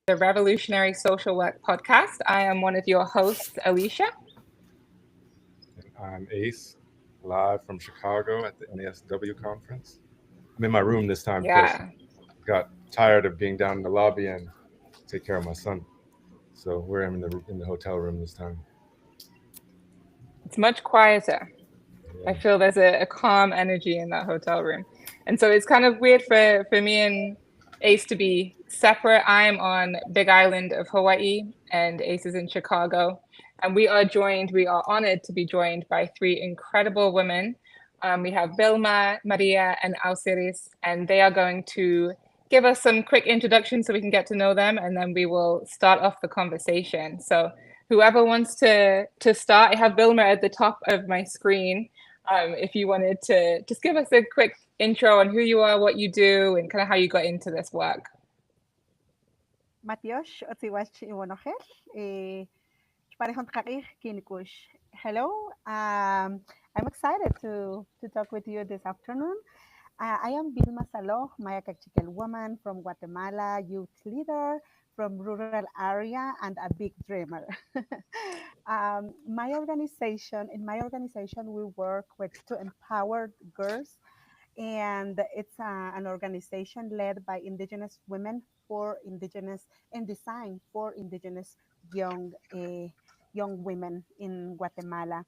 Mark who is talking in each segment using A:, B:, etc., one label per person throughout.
A: the Revolutionary Social Work podcast. I am one of your hosts, Alicia.
B: And I'm Ace, live from Chicago at the NASW conference. I'm in my room this time because
A: Yeah,
B: I got tired of being down in the lobby and take care of my son. So we're in the hotel room this time.
A: it's much quieter. I
B: Yeah.
A: feel there's a calm energy in that hotel room. And so it's kind of weird for me and Ace to be separate. I'm on Big Island of Hawaii and Ace is in Chicago. And we are honored to be joined by three incredible women. We have Vilma, Maria, and Alciris, and they are going to give us some quick introductions so we can get to know them, and then we will start off the conversation. So whoever wants to start, I have Vilma at the top of my screen. If you wanted to just give us a quick intro on who you are, what you do, and kind of how you got into this work.
C: Matiosh Otsiwash Iwonoher, Parehon Kakir Kinkush. Hello, I'm excited to talk with you this afternoon. I am Vilma Salo, Maya Cachiquel woman from Guatemala, youth leader from rural area and a big dreamer. In my organization, we work with to empower girls, and it's an organization led by Indigenous women for Indigenous and designed for Indigenous young young women in Guatemala.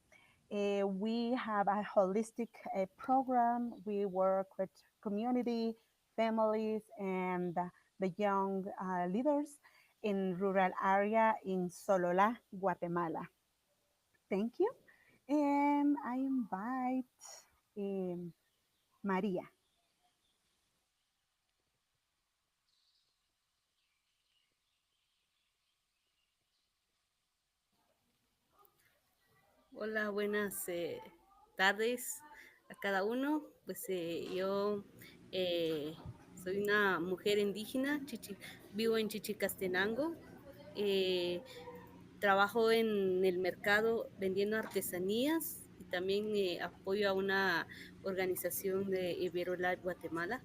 C: We have a holistic program. We work with community, families, and the young leaders in rural area in Solola, Guatemala. Thank you. And I invite um, Maria.
D: Hola, buenas tardes a cada uno. Pues yo soy una mujer indígena, vivo en Chichicastenango. eh, Trabajo en el mercado vendiendo artesanías y también apoyo a una organización de Iberolife Guatemala.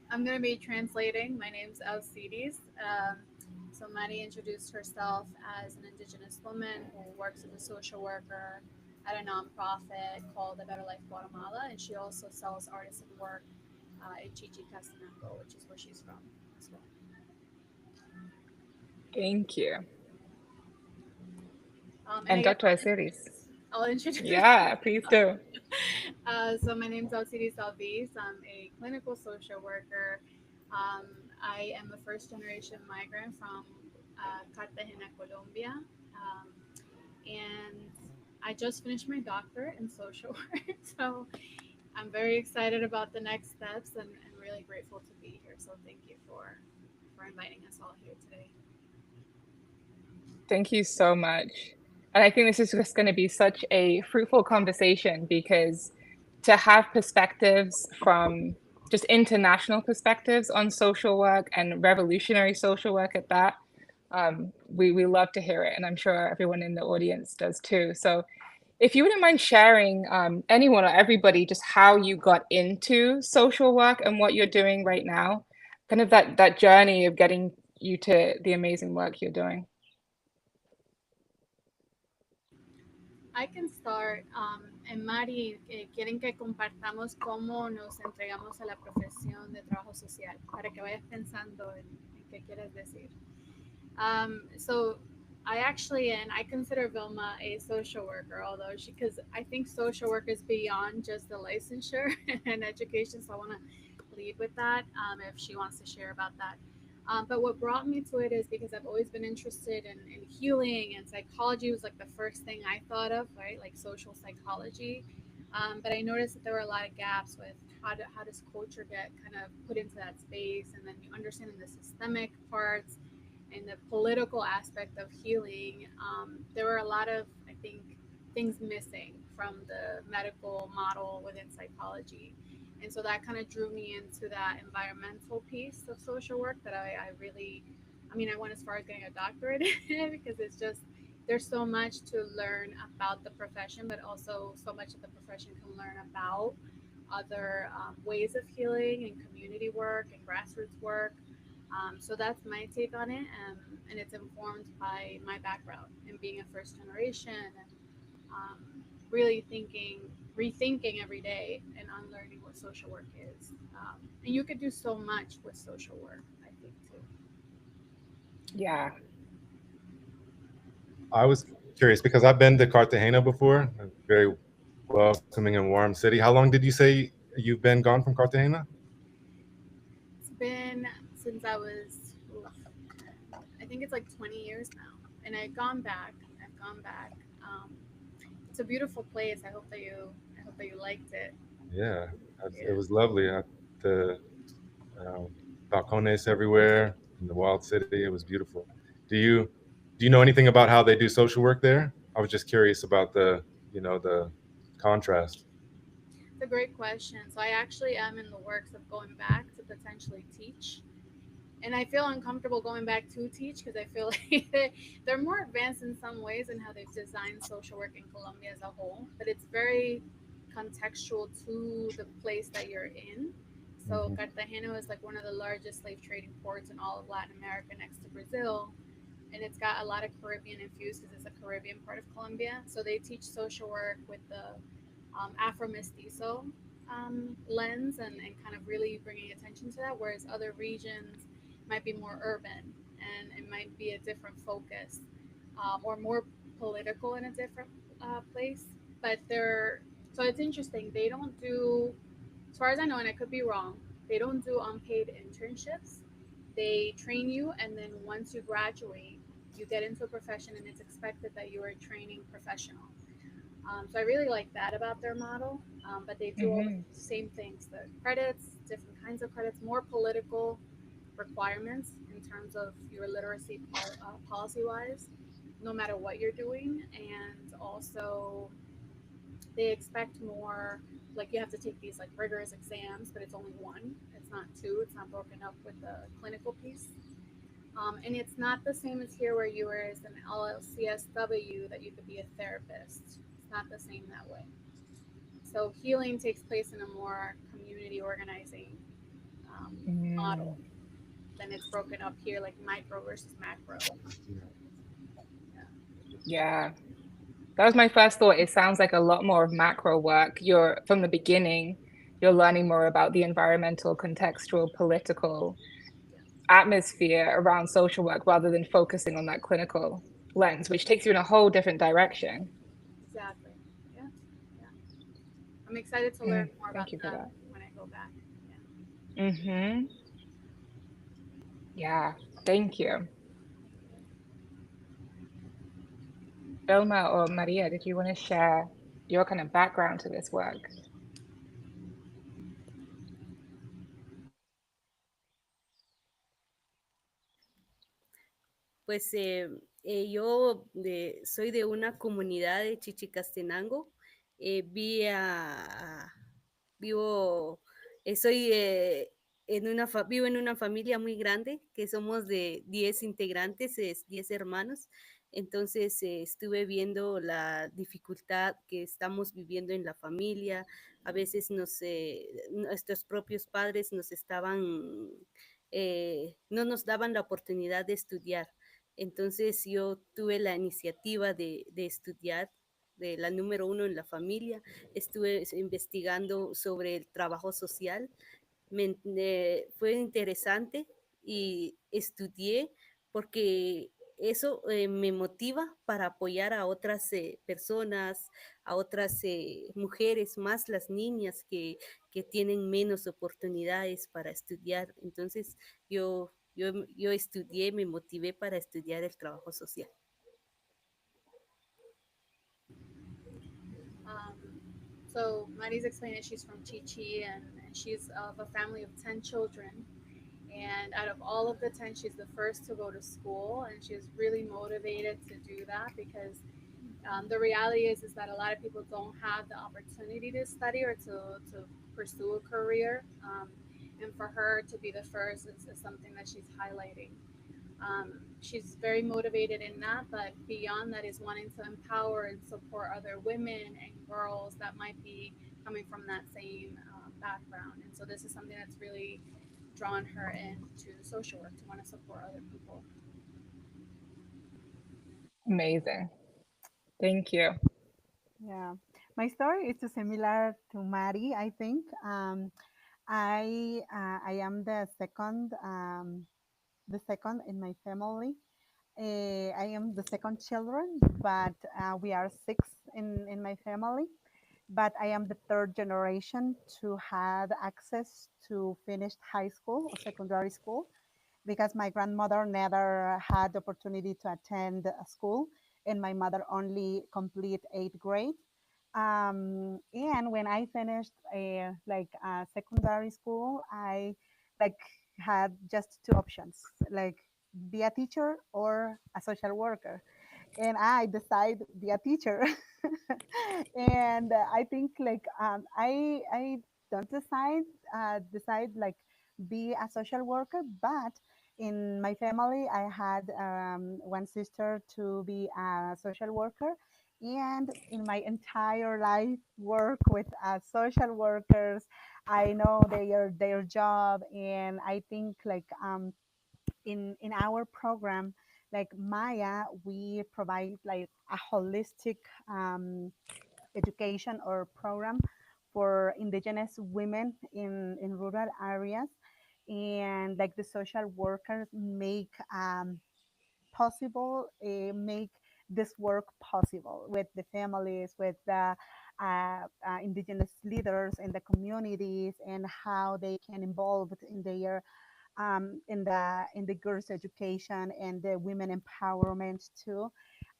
E: I'm going to be translating. My name's Alcides. So Maddie introduced herself as an Indigenous woman who works as a social worker at a nonprofit called the Better Life Guatemala, and she also sells artisan work in Chichicastenango, which is where she's from as well.
A: Thank you.
E: And
A: And
E: I guess
A: Dr. Asiris.
E: I'll introduce.
A: Yeah, please do.
E: So my name is Alcides Alvis. I'm a clinical social worker. Um, I am a first generation migrant from Cartagena, Colombia. And I just finished my doctorate in social work. So I'm very excited about the next steps and really grateful to be here. So thank you for inviting us all here today.
A: Thank you so much. And I think this is just going to be such a fruitful conversation because to have perspectives from just international perspectives on social work and revolutionary social work at that, we love to hear it. And I'm sure everyone in the audience does too. So if you wouldn't mind sharing, anyone or everybody, just how you got into social work and what you're doing right now, kind of that journey of getting you to the amazing work you're doing.
E: I can start. En Mari, quieren que compartamos cómo nos entregamos a la profesión de trabajo social, para que vayas pensando en qué quieres decir. So I actually, and I consider Vilma a social worker, although because I think social work is beyond just the licensure and education. So I want to lead with that if she wants to share about that. But what brought me to it is because I've always been interested in healing, and psychology was like the first thing I thought of, right? Like social psychology. But I noticed that there were a lot of gaps with how does culture get kind of put into that space, and then you understanding the systemic parts and the political aspect of healing. There were a lot of, I think, things missing from the medical model within psychology. And so that kind of drew me into that environmental piece of social work that I really, I mean, I went as far as getting a doctorate in it because it's just, there's so much to learn about the profession, but also so much that the profession can learn about other ways of healing and community work and grassroots work. So that's my take on it, and it's informed by my background and being a first generation, and really rethinking every day, and unlearning what social work is. And you could do so much with social work, I think, too.
A: Yeah.
B: I was curious because I've been to Cartagena before, a very welcoming and warm city. How long did you say you've been gone from Cartagena?
E: It's been since I was, I think it's like 20 years now, and I've gone back. I've gone back. Um, it's a beautiful place. I hope that you liked it.
B: Yeah, it
E: Yeah.
B: was lovely. The uh, balcones everywhere in the wild city. It was beautiful. Do you know anything about how they do social work there? I was just curious about the contrast.
E: It's a great question. So I actually am in the works of going back to potentially teach. And I feel uncomfortable going back to teach because I feel like they're more advanced in some ways in how they've designed social work in Colombia as a whole, but it's very contextual to the place that you're in. So
B: Hmm.
E: Cartagena is like one of the largest slave trading ports in all of Latin America next to Brazil. And it's got a lot of Caribbean infused because it's a Caribbean part of Colombia. So they teach social work with the Afro Mestizo lens, and kind of really bringing attention to that, whereas other regions might be more urban and it might be a different focus, or more political in a different place. But so it's interesting. They don't do, as far as I know, and I could be wrong, they don't do unpaid internships. They train you, and then once you graduate, you get into a profession, and it's expected that you are a training professional. So I really like that about their model. But they do all the
A: Hmm.
E: same things: the credits, different kinds of credits, more political requirements in terms of your literacy policy wise, no matter what you're doing, and also they expect more. Like you have to take these like rigorous exams, but it's only one. It's not two. It's not broken up with the clinical piece. And it's not the same as here where you were as an LLCSW that you could be a therapist. It's not the same that way. So healing takes place in a more community organizing model
A: Mm.
E: than it's broken up here, like micro versus macro. Yeah.
A: Yeah. That was my first thought. It sounds like a lot more of macro work. You're from the beginning, you're learning more about the environmental, contextual, political atmosphere around social work rather than focusing on that clinical lens, which takes you in a whole different direction.
E: Exactly. Yeah. Yeah. I'm excited to learn
A: Mm,
E: more about
A: thank you for
E: that
A: that.
E: when I go back. Yeah.
A: Hmm. Yeah, thank you. Vilma or Maria, did you want to share your kind of background to this work?
D: Pues yo soy de una comunidad de Chichicastenango. Vi vivo, soy vivo en una familia muy grande, que somos de 10 integrantes, 10 hermanos. Entonces estuve viendo la dificultad que estamos viviendo en la familia. A veces nuestros propios padres no nos daban la oportunidad de estudiar. Entonces yo tuve la iniciativa de estudiar, de la número uno en la familia. Estuve investigando sobre el trabajo social. Fue interesante y estudié porque eso me motiva para apoyar a otras personas, a otras mujeres, más las niñas que tienen menos oportunidades para estudiar. Entonces yo estudié, me motivé para estudiar el trabajo social.
E: Um, so Mari's explained that she's from Chichi, and she's of a family of 10 children. And out of all of the 10, she's the first to go to school, and she's really motivated to do that because the reality is that a lot of people don't have the opportunity to study or to pursue a career. And for her to be the first is something that she's highlighting. She's very motivated in that, but beyond that is wanting to empower and support other women and girls that might be coming from that same background. And so this is something that's really drawn her into social work to want to support other people?
A: Amazing. Thank you.
C: Yeah, my story is similar to Mari. I think I am the second in my family. I am the second children, but we are six in my family. But I am the third generation to have access to finished high school or secondary school because my grandmother never had the opportunity to attend a school and my mother only complete eighth grade. And when I finished secondary school, I like had just two options, like be a teacher or a social worker, and I decide be a teacher. And I think I don't decide like be a social worker, but in my family I had one sister to be a social worker, and in my entire life work with social workers. I know their job, and I think in our program like Maya, we provide like a holistic education or program for indigenous women in rural areas, and like the social workers make this work possible with the families, with the indigenous leaders in the communities, and how they can involve in their in the girls' education and the women empowerment too.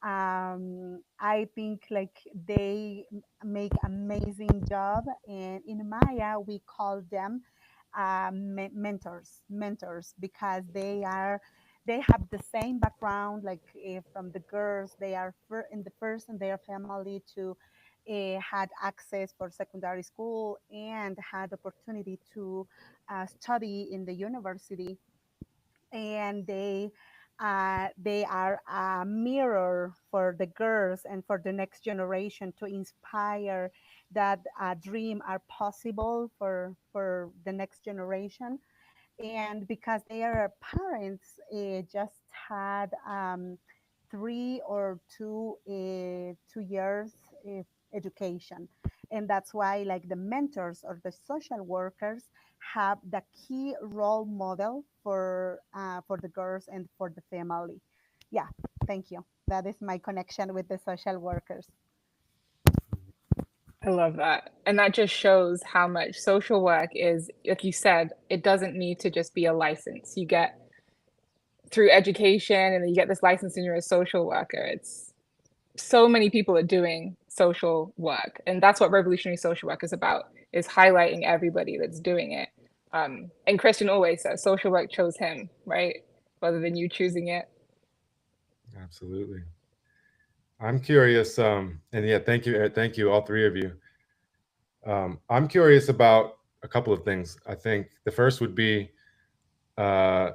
C: I think like they make amazing job, and in Maya we call them mentors because they have the same background like from the girls. They are in the first in their family to had access for secondary school and had opportunity to study in the university, and they are a mirror for the girls and for the next generation to inspire that dream are possible for the next generation. And because their parents just had 3 or 2 years uh, education, and that's why like the mentors or the social workers have the key role model for the girls and for the family. Yeah, thank you. That is my connection with the social workers.
A: I love that. And that just shows how much social work is, like you said, it doesn't need to just be a license. You get through education and then you get this license and you're a social worker. It's so many people are doing social work. And that's what revolutionary social work is about, is highlighting everybody that's doing it. And Christian always says social work chose him, right? Rather than you choosing it.
B: Absolutely. I'm curious, and yeah, thank you, all three of you. I'm curious about a couple of things. I think the first would be, uh,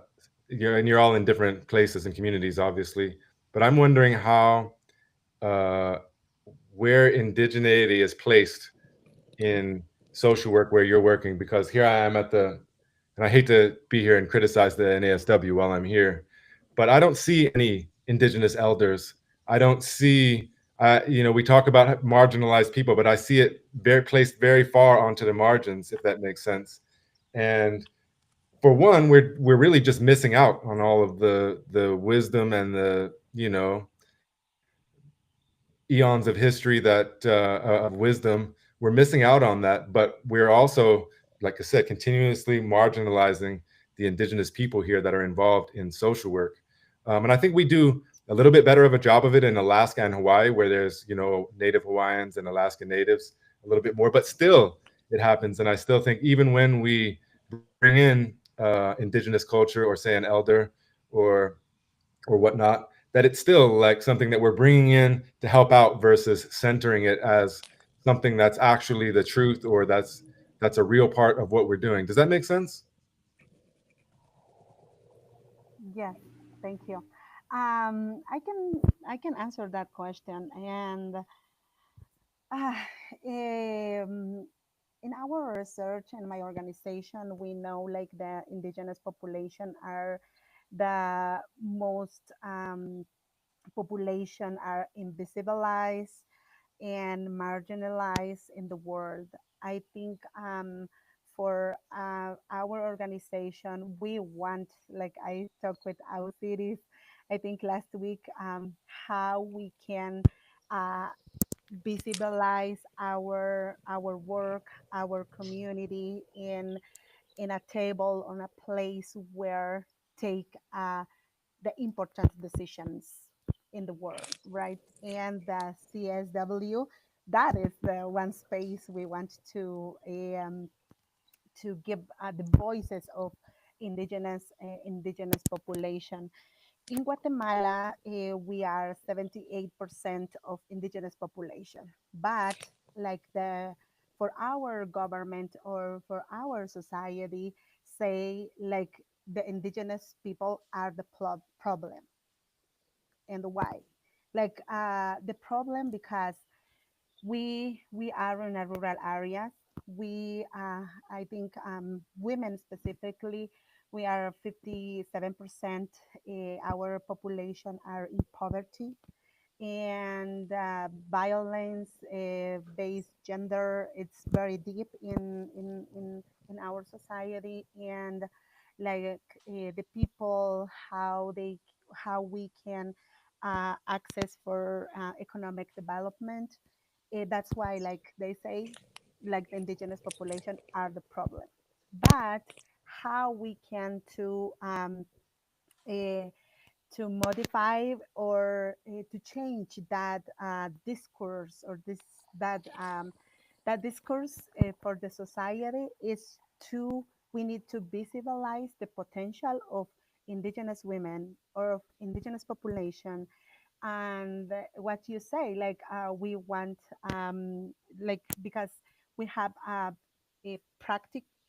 B: you're all in different places and communities, obviously, but I'm wondering how, uh, where indigeneity is placed in social work where you're working, because here I am and I hate to be here and criticize the NASW while I'm here, but I don't see any indigenous elders. I don't see, we talk about marginalized people, but I see it very placed very far onto the margins, if that makes sense. And for one, we're really just missing out on all of the wisdom and the eons of history of wisdom. We're missing out on that, but we're also, like I said, continuously marginalizing the indigenous people here that are involved in social work. And I think we do a little bit better of a job of it in Alaska and Hawaii, where there's Native Hawaiians and Alaska Natives a little bit more, but still it happens. And I still think even when we bring in indigenous culture, or say an elder or whatnot, that it's still like something that we're bringing in to help out versus centering it as something that's actually the truth, or that's a real part of what we're doing. Does that make sense?
C: Yes, thank you. I can answer that question, and uh, um, in our research and my organization, we know like the indigenous population are the most population are invisibilized and marginalized in the world. I think for our organization, we want, like I talked with our cities, I think last week, how we can uh, visibilize our work, our community in a table, on a place where take the important decisions in the world, right? And the CSW, that is the one space we want to give the voices of indigenous population. In Guatemala, we are 78% of indigenous population, but like the for our government or for our society, say like the indigenous people are the problem. And why? Like the problem because we are in a rural areas. We I think women specifically, we are 57%. Our population are in poverty, and violence based gender, it's very deep in our society. And like the people, how we can access for economic development. That's why like they say like the indigenous population are the problem, but how we can uh, to modify or to change that discourse or this that that discourse for the society is to we need to visibilize the potential of indigenous women or of indigenous population. And what you say, like we want like because we have a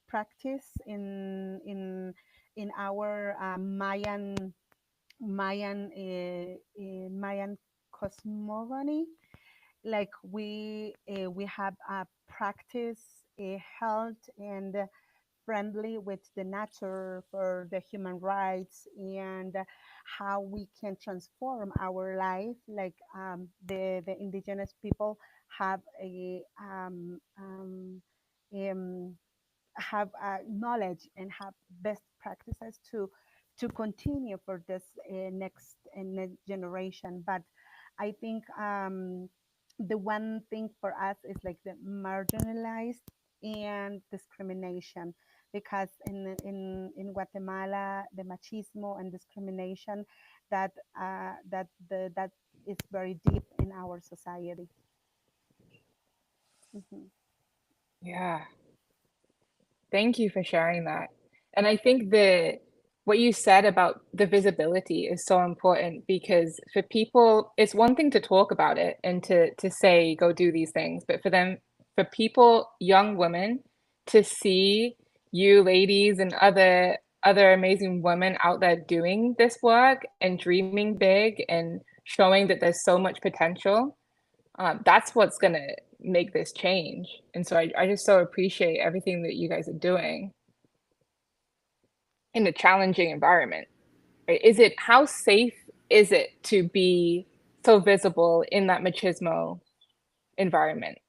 C: practice in our Mayan cosmogony. Like we have a practice held and friendly with the nature for the human rights, and how we can transform our life. Like the indigenous people have um, have knowledge and have best practices to continue for this next generation. But I think the one thing for us is like the marginalized and discrimination, because in Guatemala the machismo and discrimination that is very deep in our society. Mhm.
A: Yeah. Thank you for sharing that. And I think the what you said about the visibility is so important, because for people, it's one thing to talk about it and to say go do these things, but for people, young women, to see you ladies and other amazing women out there doing this work and dreaming big and showing that there's so much potential, that's what's gonna make this change. And so I just so appreciate everything that you guys are doing in a challenging environment. Right? How safe is it to be so visible in that machismo environment?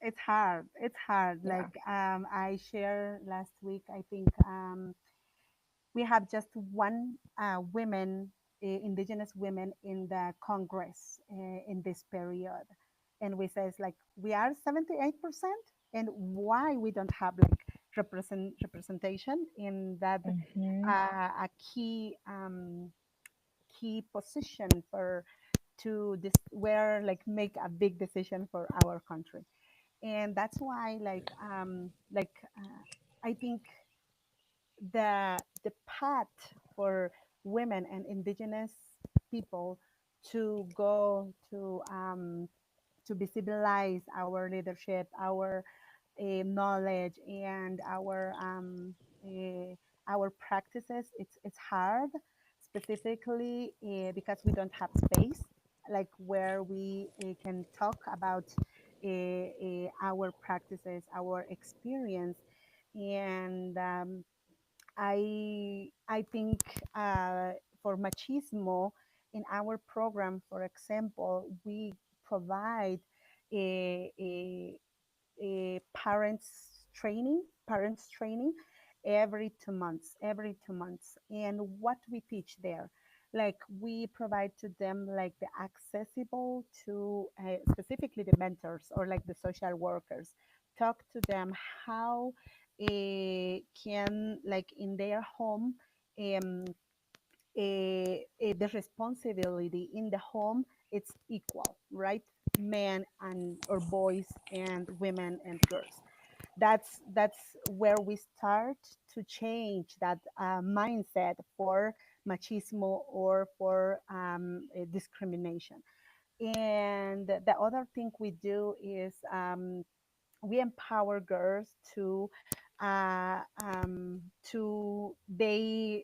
C: It's hard. It's hard.
A: Yeah.
C: Like I shared last week, I think we have just one women, indigenous women in the Congress in this period, and we says like we are 78%, and why we don't have like representation in that
A: Hmm.
C: a key position for to this where like make a big decision for our country. And that's why I think the path for women and indigenous people to go to visibilize our leadership, our knowledge, and our practices, it's hard, specifically because we don't have space like where we can talk about our practices, our experience, and I think for machismo in our program, for example, we provide a, parents training every 2 months. And what we teach there, like we provide to them like the accessible to specifically the mentors or like the social workers, talk to them how can like in their home, um, the responsibility in the home, it's equal, right? Men and or boys and women and girls. That's where we start to change that mindset for machismo or for discrimination. And the other thing we do is we empower girls to they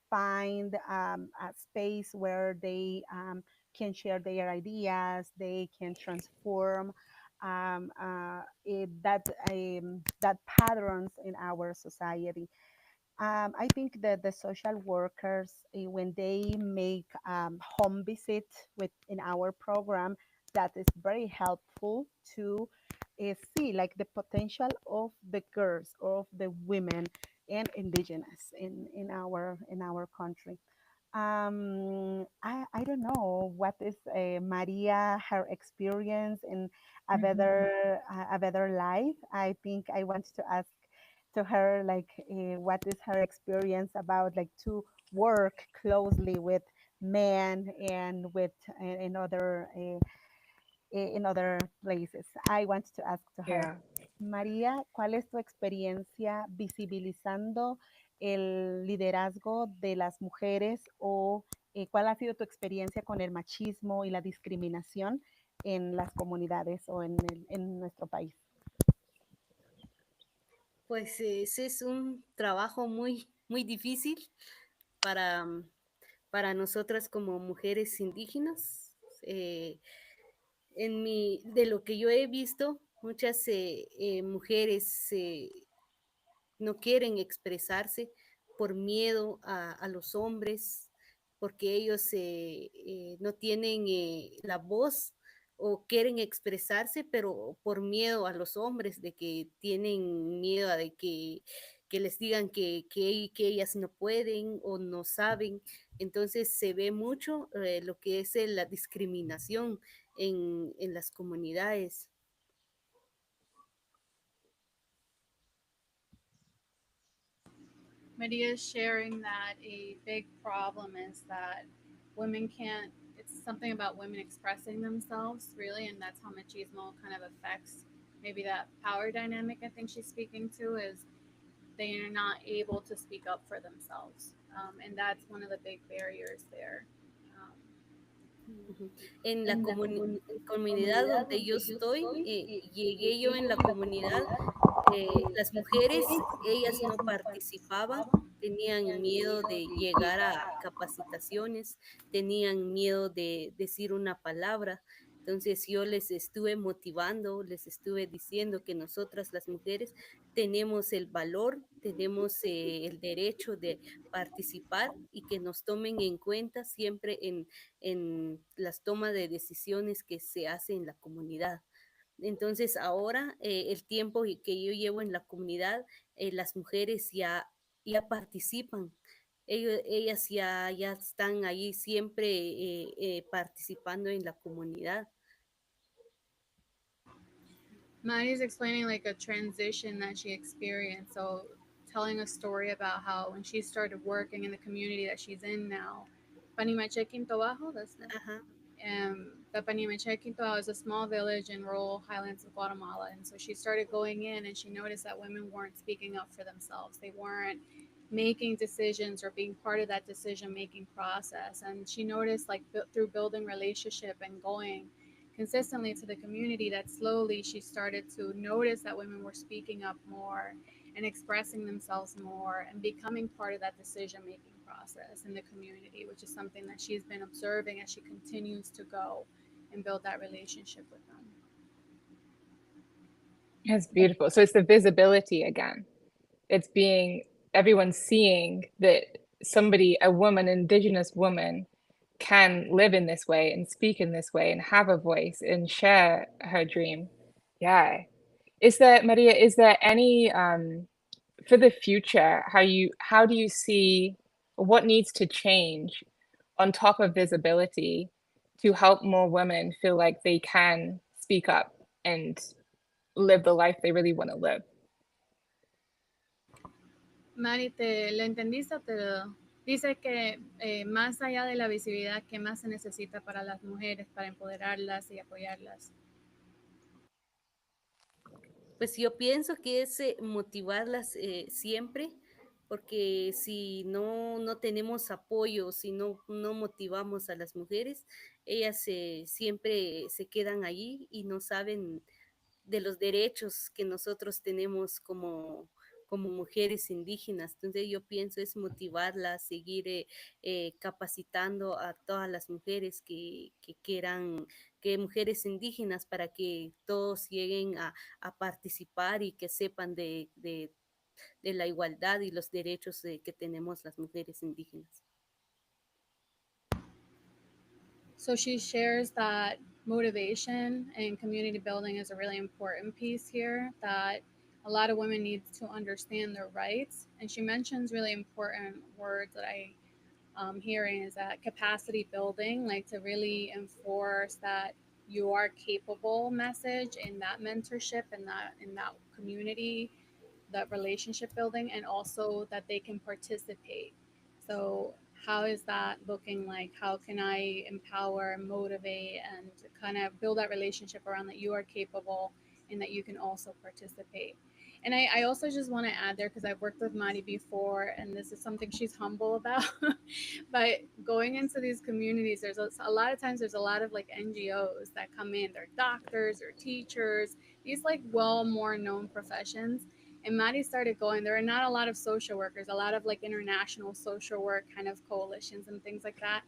C: find a space where they can share their ideas, they can transform that patterns in our society. I think that the social workers, when they make home visit with in our program, that is very helpful to see like the potential of the girls, of the women and indigenous in our country. I don't know what is Maria, her experience in a better life. I think I want to ask to her like what is her experience about like to work closely with men and with in other places. I want to ask to her,
A: Yeah.
C: María, ¿cuál es tu experiencia visibilizando el liderazgo de las mujeres o cuál ha sido tu experiencia con el machismo y la discriminación en las comunidades o en nuestro país?
D: Pues ese es un trabajo muy, muy difícil para, para nosotras como mujeres indígenas. De lo que yo he visto, muchas mujeres no quieren expresarse por miedo a los hombres, porque ellos no tienen la voz o quieren expresarse, pero por miedo a los hombres, de que tienen miedo a de que les digan que ellas no pueden o no saben. Entonces se ve mucho lo que es la discriminación en las comunidades.
E: Medea is sharing that a big problem is that women can't, it's something about women expressing themselves, really, and that's how machismo kind of affects maybe that power dynamic I think she's speaking to is they are not able to speak up for themselves. And that's one of the big barriers there. Um,
D: Ujú. En la comunidad donde yo estoy, llegué yo en la comunidad, las mujeres, ellas no participaban, tenían miedo de llegar a capacitaciones, tenían miedo de decir una palabra. Entonces yo les estuve motivando, les estuve diciendo que nosotras las mujeres tenemos el valor, tenemos el derecho de participar y que nos tomen en cuenta siempre en las tomas de decisiones que se hacen en la comunidad. Entonces ahora el tiempo que yo llevo en la comunidad, las mujeres ya participan. Ellas ya están ahí siempre participando en la comunidad.
E: Maddie's explaining like a transition that she experienced. So, telling a story about how when she started working in the community that she's in now, Panimache Quinto Bajo, that's
D: Ajá.
E: the Panimache Quinto Bajo is a small village in rural highlands of Guatemala. And so she started going in and she noticed that women weren't speaking up for themselves. They weren't making decisions or being part of that decision making process. And she noticed like through building relationship and going consistently to the community that slowly she started to notice that women were speaking up more and expressing themselves more and becoming part of that decision making process in the community, which is something that she's been observing as she continues to go and build that relationship with them.
A: It's beautiful. So it's the visibility again. It's being everyone seeing that somebody, a woman, Indigenous woman, can live in this way and speak in this way and have a voice and share her dream. Yeah. Is there, Maria, is there any for the future, how do you see what needs to change on top of visibility to help more women feel like they can speak up and live the life they really want to live?
E: Mari, ¿te lo entendiste? Dice que más allá de la visibilidad, ¿qué más se necesita para las mujeres, para empoderarlas y apoyarlas?
D: Pues yo pienso que es motivarlas siempre, porque si no tenemos apoyo, si no motivamos a las mujeres, ellas siempre se quedan allí y no saben de los derechos que nosotros tenemos como mujeres indígenas. Entonces yo pienso es motivarlas, seguir capacitando a todas las mujeres que quieran, que mujeres indígenas, para que todos lleguen a participar y que sepan de la igualdad y los derechos que tenemos las mujeres indígenas.
E: So she shares that motivation and community building is a really important piece here, that a lot of women need to understand their rights. And she mentions really important words that hearing is that capacity building, like to really enforce that you are capable message in that mentorship and that community, that relationship building, and also that they can participate. So how is that looking like? How can I empower, motivate, and kind of build that relationship around that you are capable and that you can also participate? And I also just want to add there, because I've worked with Mari before, and this is something she's humble about. But going into these communities, there's a lot of times there's a lot of like NGOs that come in. They're doctors or teachers, these like well more known professions. And Mari started going. There are not a lot of social workers, a lot of like international social work kind of coalitions and things like that.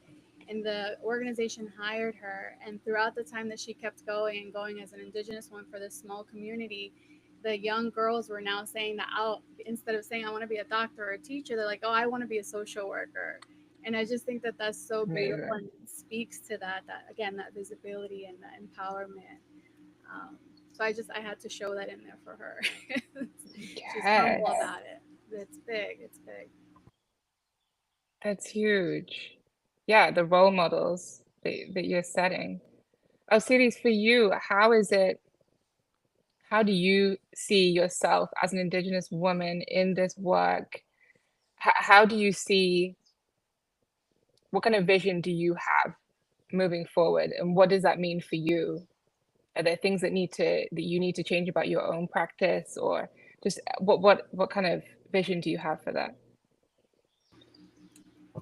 E: And the organization hired her. And throughout the time that she kept going and going as an Indigenous woman for this small community, the young girls were now saying that, oh, instead of saying I want to be a doctor or a teacher, they're like, oh, I want to be a social worker. And I just think that that's so beautiful and speaks to that again, that visibility and that empowerment. So I had to show that in there for her. She's humble about it. It's big. It's big.
A: That's huge. Yeah, the role models that you're setting. Osiris, for you, how do you see yourself as an Indigenous woman in this work? How do you see, what kind of vision do you have moving forward? And what does that mean for you? Are there things that you need to change about your own practice, or just what kind of vision do you have for that?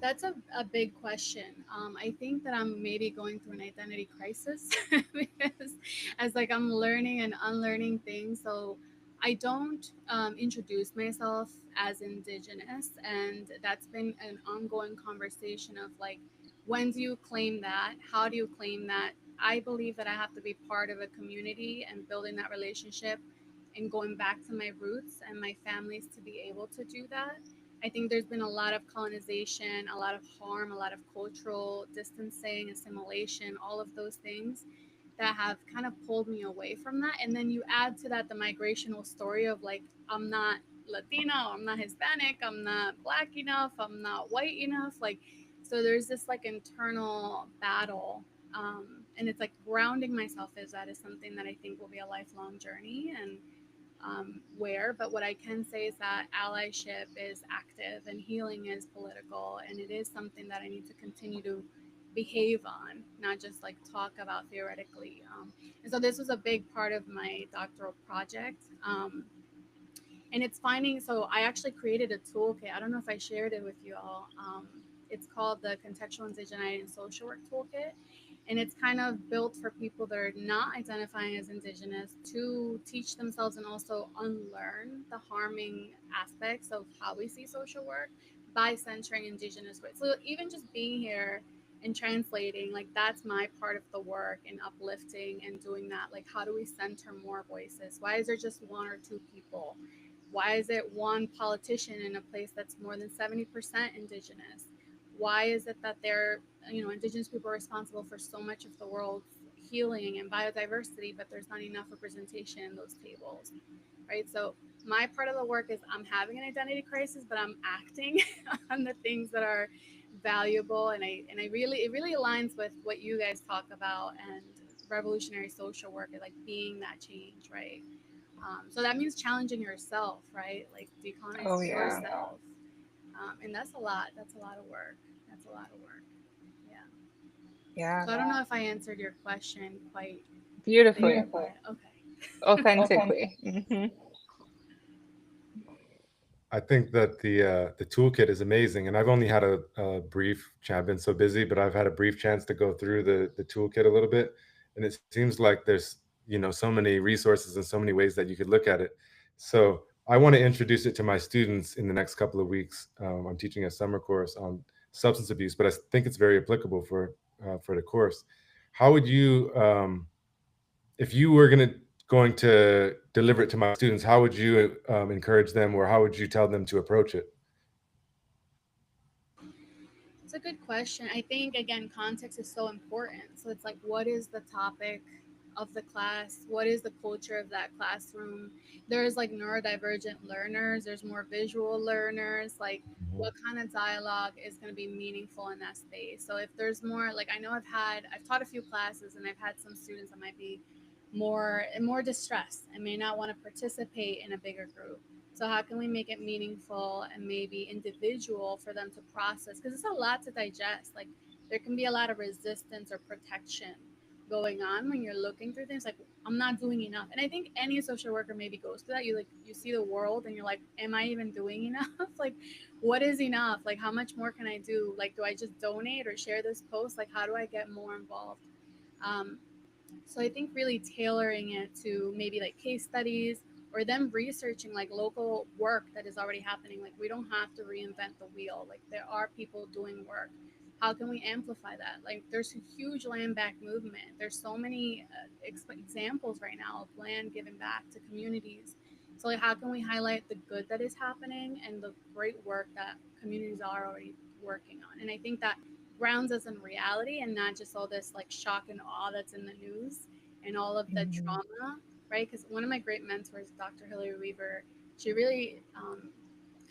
E: That's a big question. I think that I'm maybe going through an identity crisis because as like I'm learning and unlearning things. So I don't introduce myself as Indigenous, and that's been an ongoing conversation of like, when do you claim that? How do you claim that? I believe that I have to be part of a community and building that relationship and going back to my roots and my families to be able to do that. I think there's been a lot of colonization, a lot of harm, a lot of cultural distancing, assimilation, all of those things that have kind of pulled me away from that. And then you add to that the migrational story of like, I'm not Latina, I'm not Hispanic, I'm not Black enough, I'm not white enough. Like, so there's this like internal battle. And it's like grounding myself is something that I think will be a lifelong journey. And but what I can say is that allyship is active and healing is political, and it is something that I need to continue to behave on, not just like talk about theoretically. And so this was a big part of my doctoral project. And it's finding, so I actually created a toolkit. I don't know if I shared it with you all. It's called the Contextual Indigeneity and Social Work Toolkit. And it's kind of built for people that are not identifying as Indigenous to teach themselves and also unlearn the harming aspects of how we see social work by centering Indigenous work. So even just being here and translating, like that's my part of the work and uplifting and doing that. Like, how do we center more voices? Why is there just one or two people? Why is it one politician in a place that's more than 70% indigenous? Why is it that they're, indigenous people are responsible for so much of the world's healing and biodiversity, but there's not enough representation in those tables, right? So my part of the work is I'm having an identity crisis, but I'm acting on the things that are valuable, and it really aligns with what you guys talk about and revolutionary social work, and like being that change, right? So that means challenging yourself, right? Like decolonizing
A: Oh yeah.
E: yourself, and that's a lot. That's a lot of work. That's a lot of work. Yeah.
A: Yeah.
E: So I don't know if I answered your question quite
A: Beautifully.
E: there, but okay.
A: Authentically. Hmm.
B: I think that the toolkit is amazing, and I've only had a brief. I've been so busy, but I've had a brief chance to go through the toolkit a little bit, and it seems like there's so many resources and so many ways that you could look at it. So I want to introduce it to my students in the next couple of weeks. I'm teaching a summer course on substance abuse, but I think it's very applicable for the course. How would you, if you were going to deliver it to my students, how would you encourage them, or how would you tell them to approach it?
E: It's a good question. I think, again, context is so important. So it's like, what is the topic of the class? What is the culture of that classroom? There's like neurodivergent learners, there's more visual learners. Like, what kind of dialogue is going to be meaningful in that space? So if there's more, like, I know I've taught a few classes, and I've had some students that might be more distressed and may not want to participate in a bigger group. So how can we make it meaningful and maybe individual for them to process? Because it's a lot to digest. Like, there can be a lot of resistance or protection going on when you're looking through things. Like, I'm not doing enough. And I think any social worker maybe goes through that. You see the world and you're like, am I even doing enough? Like, what is enough? Like, how much more can I do? Like, do I just donate or share this post? Like, how do I get more involved? So I think really tailoring it to maybe like case studies, or them researching like local work that is already happening. Like, we don't have to reinvent the wheel. Like, there are people doing work. How can we amplify that? Like, there's a huge land back movement. There's so many examples right now of land given back to communities. So like, how can we highlight the good that is happening and the great work that communities are already working on? And I think that grounds us in reality, and not just all this like shock and awe that's in the news and all of the trauma, right? Because one of my great mentors, Dr. Hillary Weaver, she really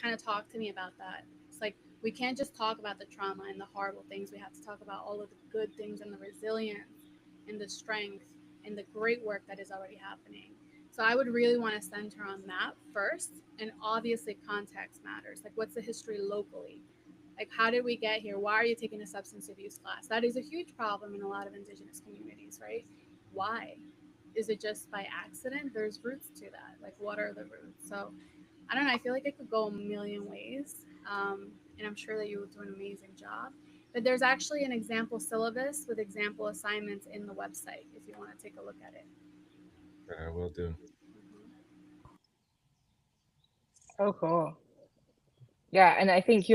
E: kind of talked to me about that. It's like, we can't just talk about the trauma and the horrible things. We have to talk about all of the good things and the resilience and the strength and the great work that is already happening. So I would really want to center on that first. And obviously context matters. Like, what's the history locally? Like, how did we get here? Why are you taking a substance abuse class? That is a huge problem in a lot of indigenous communities, right? Why? Is it just by accident? There's roots to that. Like, what are the roots? So I don't know. I feel like it could go a million ways. And I'm sure that you will do an amazing job. But there's actually an example syllabus with example assignments in the website if you want to take a look at it.
B: I will do.
A: So cool. Yeah, and I think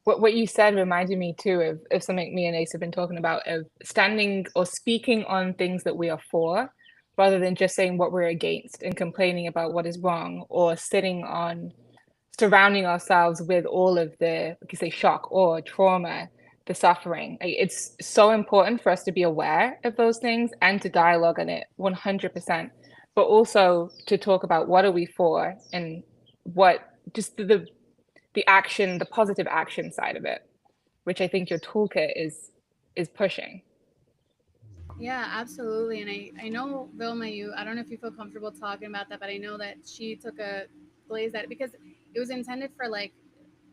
A: what you said reminded me too of something me and Ace have been talking about, of standing or speaking on things that we are for, rather than just saying what we're against and complaining about what is wrong, or surrounding ourselves with all of the, like you say, shock or trauma, the suffering. It's so important for us to be aware of those things and to dialogue on it 100%, but also to talk about what are we for, and what just the action, the positive action side of it, which I think your toolkit is pushing.
E: Yeah, absolutely. And I know, Vilma, I don't know if you feel comfortable talking about that, but I know that she took a glaze at it because it was intended for like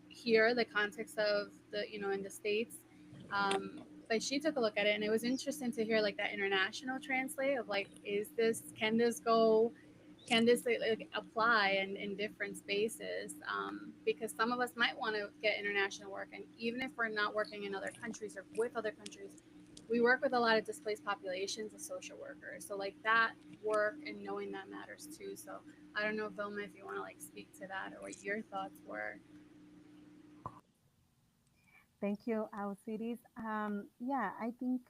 E: here, the context of the, in the States. But she took a look at it, and it was interesting to hear like that international translate of like, can this like apply in different spaces? Because some of us might want to get international work, and even if we're not working in other countries or with other countries, we work with a lot of displaced populations as social workers. So like, that work and knowing that matters too. So I don't know, Vilma, if you want to like speak to that or what your thoughts were.
C: Thank you, our cities. Yeah, I think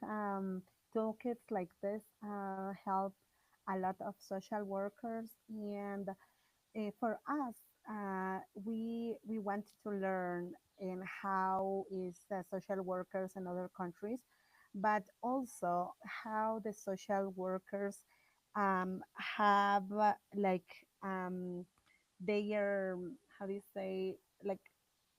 C: toolkits like this help a lot of social workers, and for us, we wanted to learn in how is social workers in other countries, but also how the social workers have they are, how do you say, like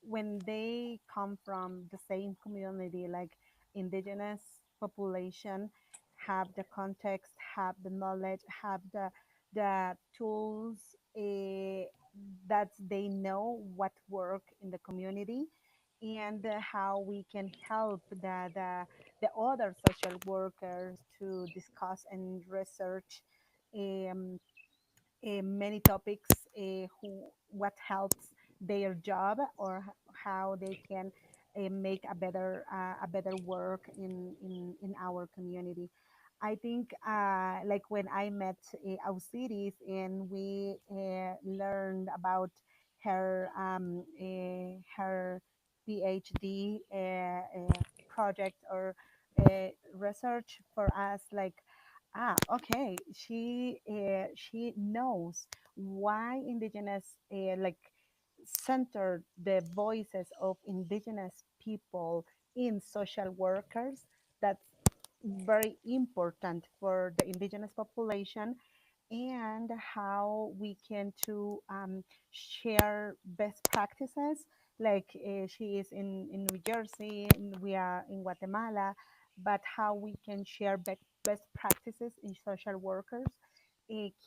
C: when they come from the same community, like indigenous population, have the context, have the knowledge, have the tools, that they know what work in the community, and how we can help the other social workers to discuss and research um, many topics, what helps their job, or how they can make a better work in our community. I think like when I met Ausiris, and we learned about her PhD project, or research for us, like, okay, she knows why indigenous, like, centered the voices of indigenous people in social workers. That's very important for the indigenous population, and how we can to share best practices. Like she is in New Jersey, and we are in Guatemala, but how we can share best practices in social workers,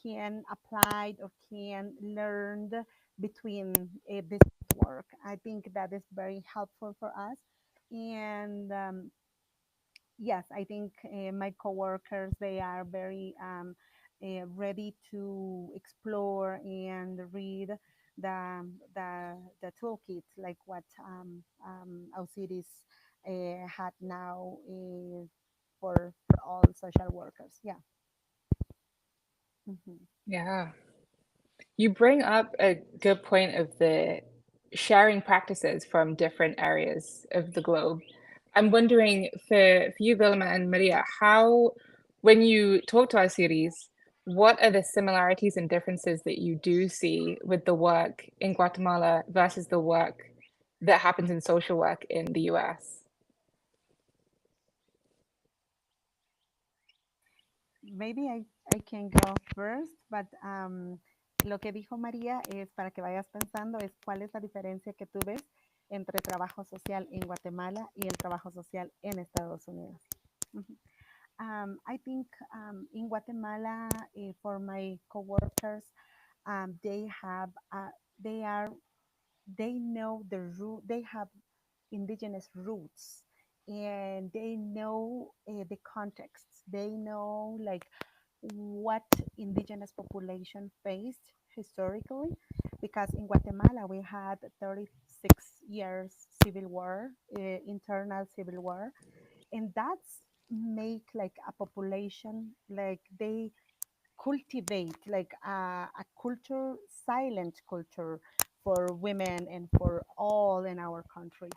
C: can apply or can learn between this work. I think that is very helpful for us. And yes, I think my coworkers, they are very ready to explore and read the toolkits, like what Ausiris had now for all social workers. Yeah. Hmm.
A: Yeah. You bring up a good point of the sharing practices from different areas of the globe. I'm wondering for you, Vilma and Maria, how, when you talk to our series, what are the similarities and differences that you do see with the work in Guatemala versus the work that happens in social work in the US?
C: Maybe I can go first, but lo que dijo María es para que vayas pensando es cuál es la diferencia que tú ves entre trabajo social en Guatemala y el trabajo social en Estados Unidos. Mhm. I think in Guatemala, for my coworkers, they have they are they know the root, they have indigenous roots, and they know the context, they know like what indigenous population faced historically, because in Guatemala we had 36 years civil war, internal civil war, and that's make like a population, like they cultivate like a culture, silent culture, for women and for all in our country.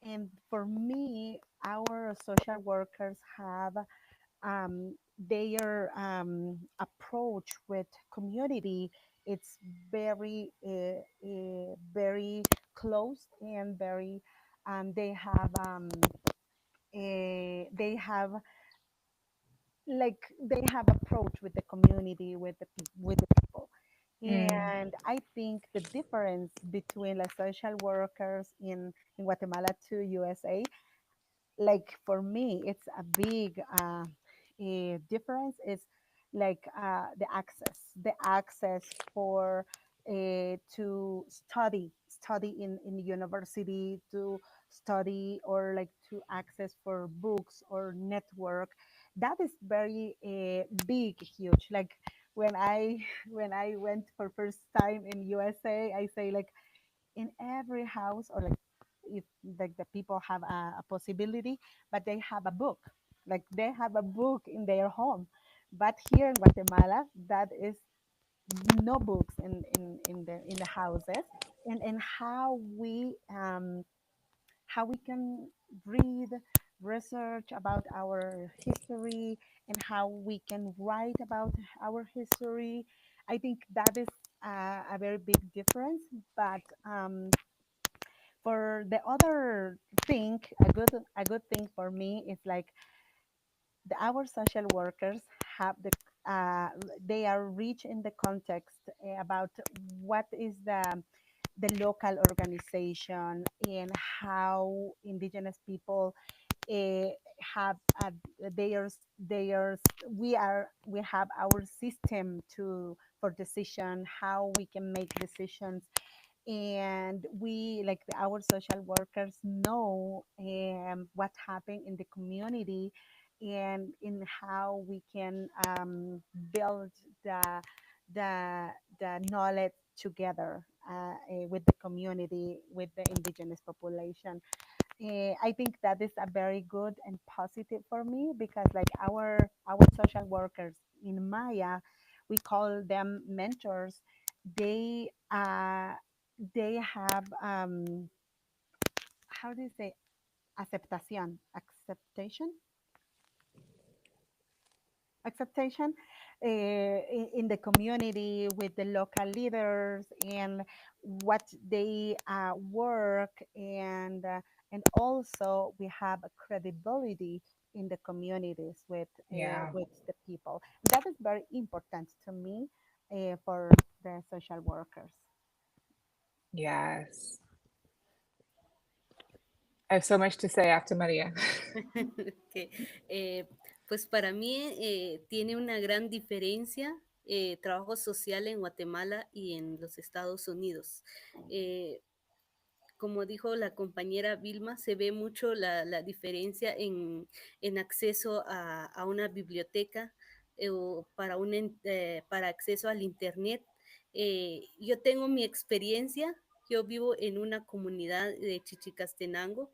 C: And for me, our social workers have their approach with community. It's very close, and very they have they have approach with the community, with with the people.
A: Mm,
C: And I think the difference between the social workers in Guatemala to USA, like for me it's a big difference, is like the access for to study in the university, to study, or like to access for books or network. That is very big, huge. Like when I when I went for first time in USA, I say like in every house, or like if like the people have a possibility, but they have a book, like they have a book in their home. But here in Guatemala, that is no books in the houses. And how how we can read, research about our history, and how we can write about our history. I think that is a very big difference. But for the other thing, a good thing for me is like our social workers have uh, they are rich in the context about what is the local organization and how indigenous people uh, have their we have our system to for decision, how we can make decisions, and we like our social workers know what happened in the community and in how we can build the the the knowledge together with the community, with the indigenous population. I think that is a very good and positive for me because like our social workers in Maya, we call them mentors. They they have how do you say acceptation in the community with the local leaders and what they work and also we have a credibility in the communities
A: Yeah.
C: with the people. That is very important to me for the social workers.
A: Yes. I have so much to say after Maria.
D: Ok, pues para mí tiene una gran diferencia trabajo social en Guatemala y en los Estados Unidos. Eh, como dijo la compañera Vilma, se ve mucho la diferencia en acceso a una biblioteca o para acceso al Internet. Yo tengo mi experiencia, yo vivo en una comunidad de Chichicastenango.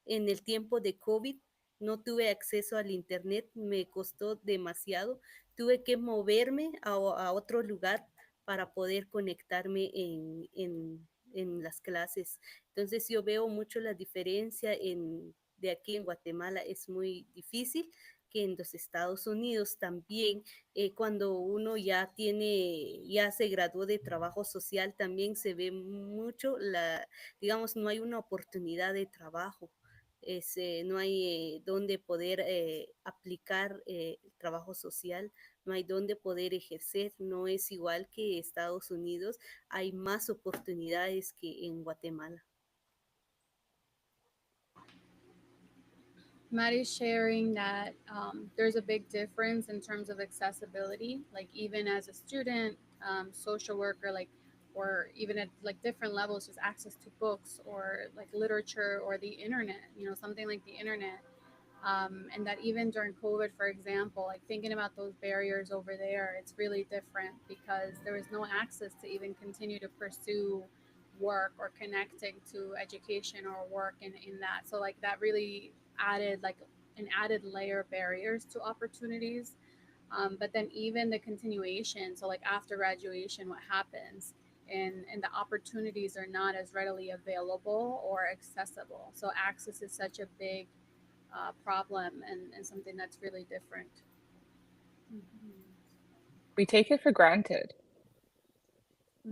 D: En el tiempo de COVID no tuve acceso al Internet, me costó demasiado. Tuve que moverme a otro lugar para poder conectarme en las clases. Entonces yo veo mucho la diferencia de aquí en Guatemala, es muy difícil que en los Estados Unidos también, cuando uno ya se graduó de trabajo social, también se ve mucho digamos, no hay una oportunidad de trabajo. No hay donde poder aplicar el trabajo social, no hay donde poder ejercer, no es igual que Estados Unidos, hay más oportunidades que en Guatemala.
E: Maddie's sharing that there's a big difference in terms of accessibility, like even as a student, social worker, like, or even at like different levels, just access to books or like literature or the internet, something like the internet. And that even during COVID, for example, like thinking about those barriers over there, it's really different because there was no access to even continue to pursue work or connecting to education or work in that. So like that really added like an added layer of barriers to opportunities. But then even the continuation, so like after graduation, what happens? And the opportunities are not as readily available or accessible. So access is such a big problem and something that's really different.
A: We take it for granted.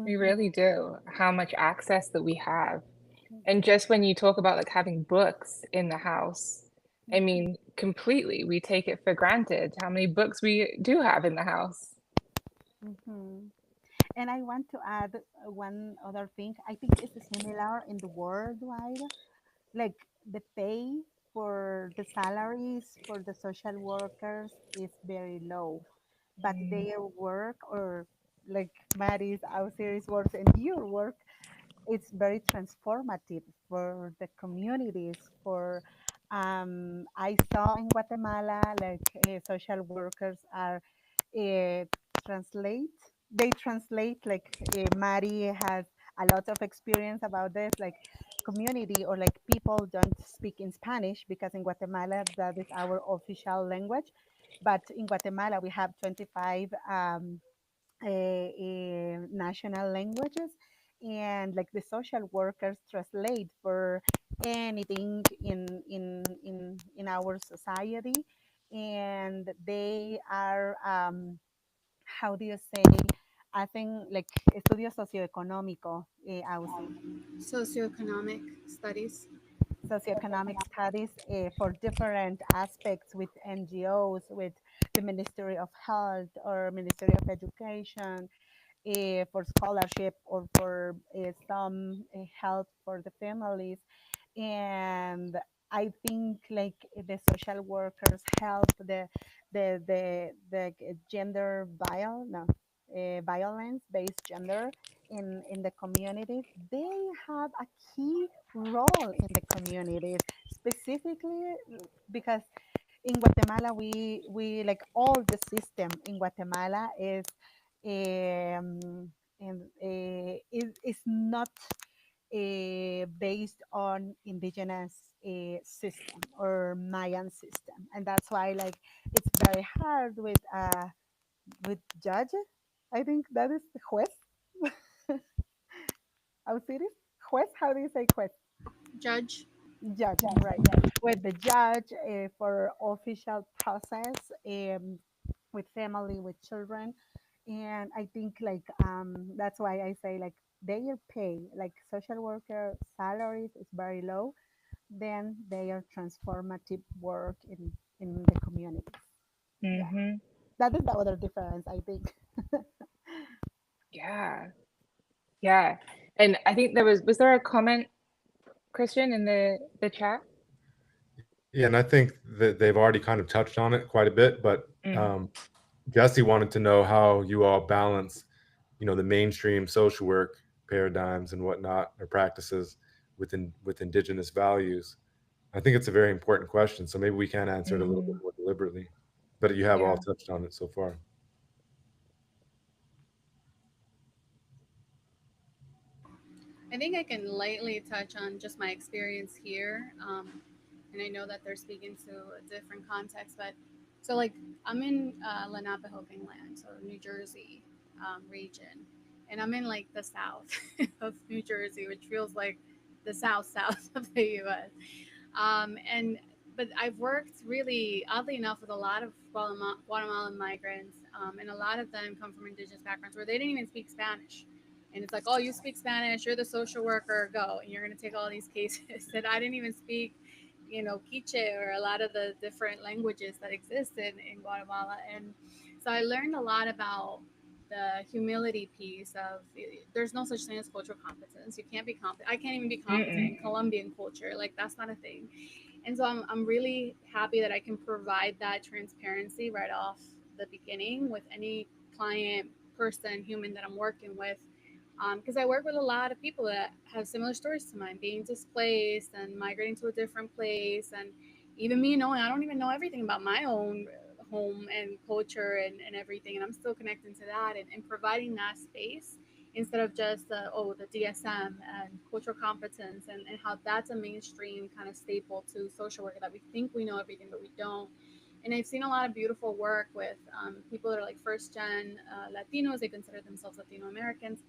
A: We
C: Mhm.
A: really do. How much access that we have. And just when you talk about like having books in the house, I mean, completely, we take it for granted how many books we do have in the house.
C: Mhm. And I want to add one other thing. I think it's similar in the worldwide. Like the pay for the salaries for the social workers is very low, but
A: Mm.
C: their work or like Mary's, our series works and your work, it's very transformative for the communities. I saw in Guatemala like social workers are uh, translate they translate like Mari has a lot of experience about this, like community or like people don't speak in Spanish because in Guatemala that is our official language, but in Guatemala we have 25 national languages, and like the social workers translate for anything in our society, and they are how do you say? I think like estudio socioeconómico, Ausi,
E: Socioeconomic studies.
C: socioeconomic studies for different aspects with NGOs, with the Ministry of Health or Ministry of Education, for scholarship or for some help for the families. And I think like the social workers help the gender no, violence based gender in the communities. They have a key role in the communities, specifically because in Guatemala we like all the system in Guatemala is and is not based on indigenous system or Mayan system, and that's why like it's very hard with judge. I think that is juez. Osiris, juez. How do you say juez?
E: Judge.
C: Judge, right? With the judge for official process, with family, with children, and I think like that's why I say like their pay, like social worker salaries, is very low. Then their transformative work in the communities. Yeah,
A: Hmm.
C: that is the other difference, I think.
A: Yeah. Yeah. And I think was there a comment, Christian, in the chat?
B: Yeah, and I think that they've already kind of touched on it quite a bit, but
A: Mm.
B: Jesse wanted to know how you all balance, the mainstream social work paradigms and whatnot or practices with indigenous values. I think it's a very important question, so maybe we can answer it a little bit
A: Hmm.
B: more deliberately. But you have all
A: Yeah.
B: touched on it so far.
E: I think I can lightly touch on just my experience here. And I know that they're speaking to a different context, but so like I'm in Lenapehoking land, so New Jersey region, and I'm in like the south of New Jersey, which feels like the south of the U.S. And but I've worked really oddly enough with a lot of Guatemalan migrants, and a lot of them come from indigenous backgrounds where they didn't even speak Spanish. And it's like, oh, you speak Spanish, you're the social worker, go, and you're going to take all these cases that I didn't even speak, Quiche or a lot of the different languages that exist in Guatemala. And so I learned a lot about the humility piece of there's no such thing as cultural competence. You can't be competent. I can't even be competent in
A: Mm-mm.
E: Colombian culture. Like that's not a thing. And so I'm really happy that I can provide that transparency right off the beginning with any client, person, human that I'm working with. Because I work with a lot of people that have similar stories to mine, being displaced and migrating to a different place. And even me knowing I don't even know everything about my own home and culture and everything. And I'm still connecting to that and providing that space instead of just the DSM and cultural competence and how that's a mainstream kind of staple to social work that we think we know everything but we don't. And I've seen a lot of beautiful work with people that are like first gen Latinos. They consider themselves Latino Americans,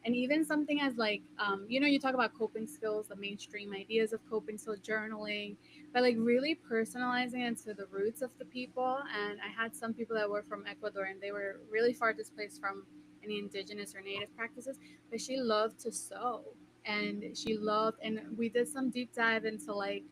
E: and even something as like you talk about coping skills, the mainstream ideas of coping, so journaling, but like really personalizing it to the roots of the people. And I had some people that were from Ecuador and they were really far displaced from any indigenous or native practices, but she loved to sew, and she loved, and we did some deep dive into like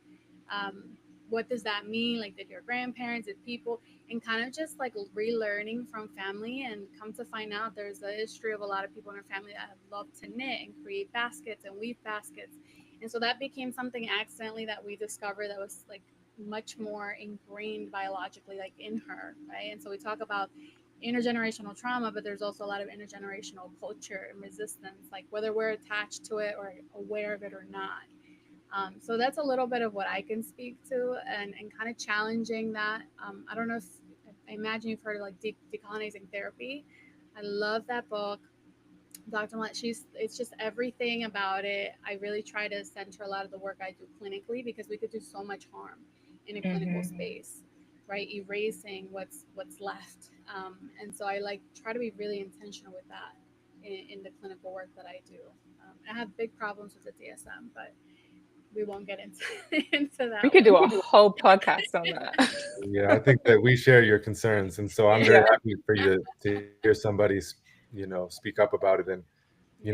E: um, what does that mean, like did your grandparents, did people, and kind of just like relearning from family, and come to find out there's a history of a lot of people in our family that have loved to knit and create baskets and weave baskets. And so that became something accidentally that we discovered that was like much more ingrained biologically, like in her, right? And so we talk about intergenerational trauma, but there's also a lot of intergenerational culture and resistance, like whether we're attached to it or aware of it or not. So that's a little bit of what I can speak to, and kind of challenging that. I don't know if I imagine you've heard of like decolonizing therapy. I love that book. Dr. Mutt, it's just everything about it. I really try to center a lot of the work I do clinically because we could do so much harm in a clinical
A: Hmm.
E: space, right? Erasing what's left. And so I like try to be really intentional with that in the clinical work that I do. I have big problems with the DSM, but we won't get into into that
A: We could do
E: one.
A: a whole podcast on that.
B: Yeah, I think that we share your concerns, and so I'm very happy for you to hear somebody, speak up about it. And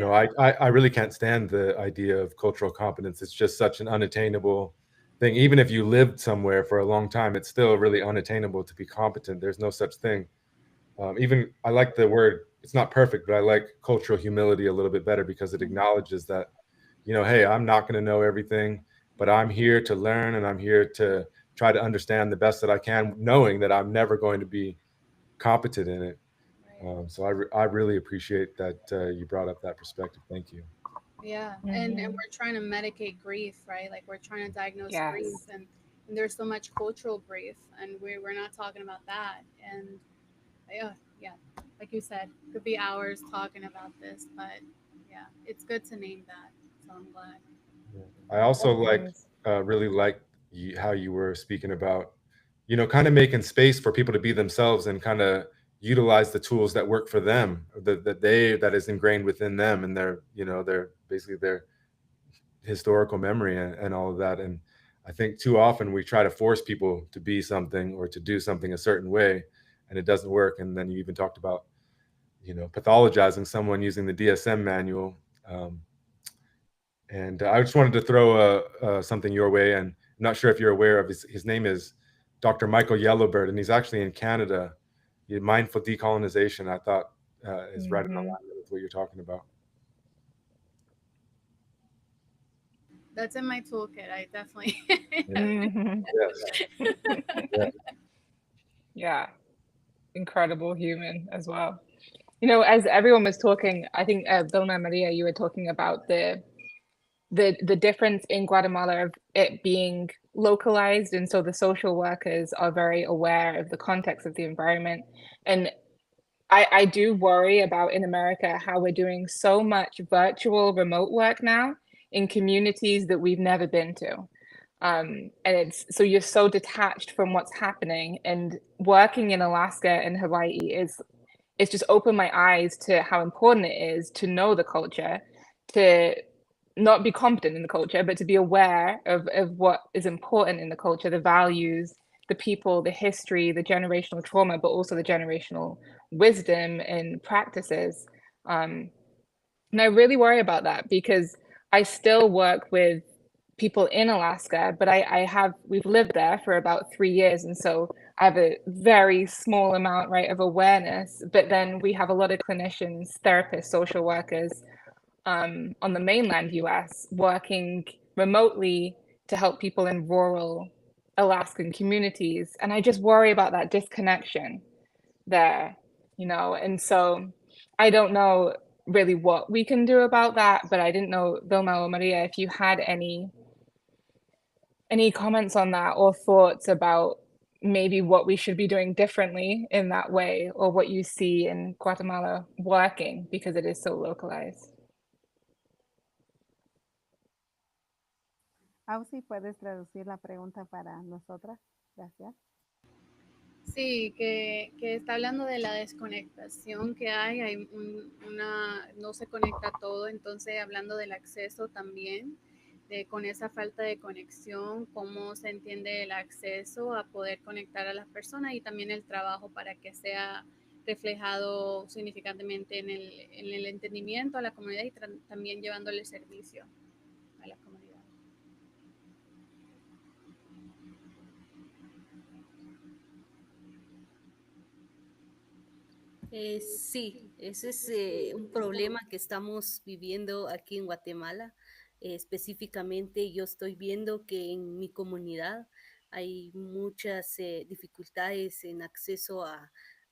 B: I really can't stand the idea of cultural competence. It's just such an unattainable thing. Even if you lived somewhere for a long time, it's still really unattainable to be competent. There's no such thing. Even I like the word. It's not perfect, but I like cultural humility a little bit better because it acknowledges that, hey, I'm not going to know everything, but I'm here to learn and I'm here to try to understand the best that I can, knowing that I'm never going to be competent in it. So I really appreciate that you brought up that perspective. Thank you.
E: Yeah, and we're trying to medicate grief, right? Like we're trying to diagnose
A: Yes.
E: grief, and there's so much cultural grief, and we're not talking about that. And yeah, like you said, could be hours talking about this, but yeah, it's good to name that. So I'm glad.
B: I also
A: Yes.
B: really like how you were speaking about, kind of making space for people to be themselves and kind of utilize the tools that work for them, that is ingrained within them and their basically their historical memory and all of that. And I think too often we try to force people to be something or to do something a certain way, and it doesn't work. And then you even talked about, pathologizing someone using the DSM manual. And I just wanted to throw something your way, and I'm not sure if you're aware of his name is Dr. Michael Yellowbird, and he's actually in Canada. Mindful decolonization, I thought, is right in alignment with what you're talking about.
E: That's in my toolkit. I definitely.
B: Yes.
A: Yeah, incredible human as well. As everyone was talking, I think Vilma Maria, you were talking about the difference in Guatemala of it being localized, and so the social workers are very aware of the context of the environment. And I do worry about in America how we're doing so much virtual remote work now in communities that we've never been to. And it's so you're so detached from what's happening, and working in Alaska and Hawaii it's just opened my eyes to how important it is to know the culture, to not be competent in the culture, but to be aware of what is important in the culture, the values, the people, the history, the generational trauma, but also the generational wisdom and practices. And I really worry about that because I still work with people in Alaska, but we've lived there for about 3 years. And so I have a very small amount, right, of awareness, but then we have a lot of clinicians, therapists, social workers on the mainland US working remotely to help people in rural Alaskan communities. And I just worry about that disconnection there, and so I don't know really what we can do about that, but I didn't know, Vilma or Maria, if you had any comments on that or thoughts about maybe what we should be doing differently in that way, or what you see in Guatemala working because it is so localized.
C: Ausi, ¿puedes traducir la pregunta para nosotras? Gracias.
E: Sí, que está hablando de la desconectación que hay no se conecta todo, entonces hablando del acceso también, con esa falta de conexión, cómo se entiende el acceso a poder conectar a las personas y también el trabajo para que sea reflejado significativamente en el entendimiento a la comunidad y también llevándole servicio a la comunidad.
D: Sí, ese es un problema que estamos viviendo aquí en Guatemala. Específicamente, yo estoy viendo que en mi comunidad hay muchas dificultades en acceso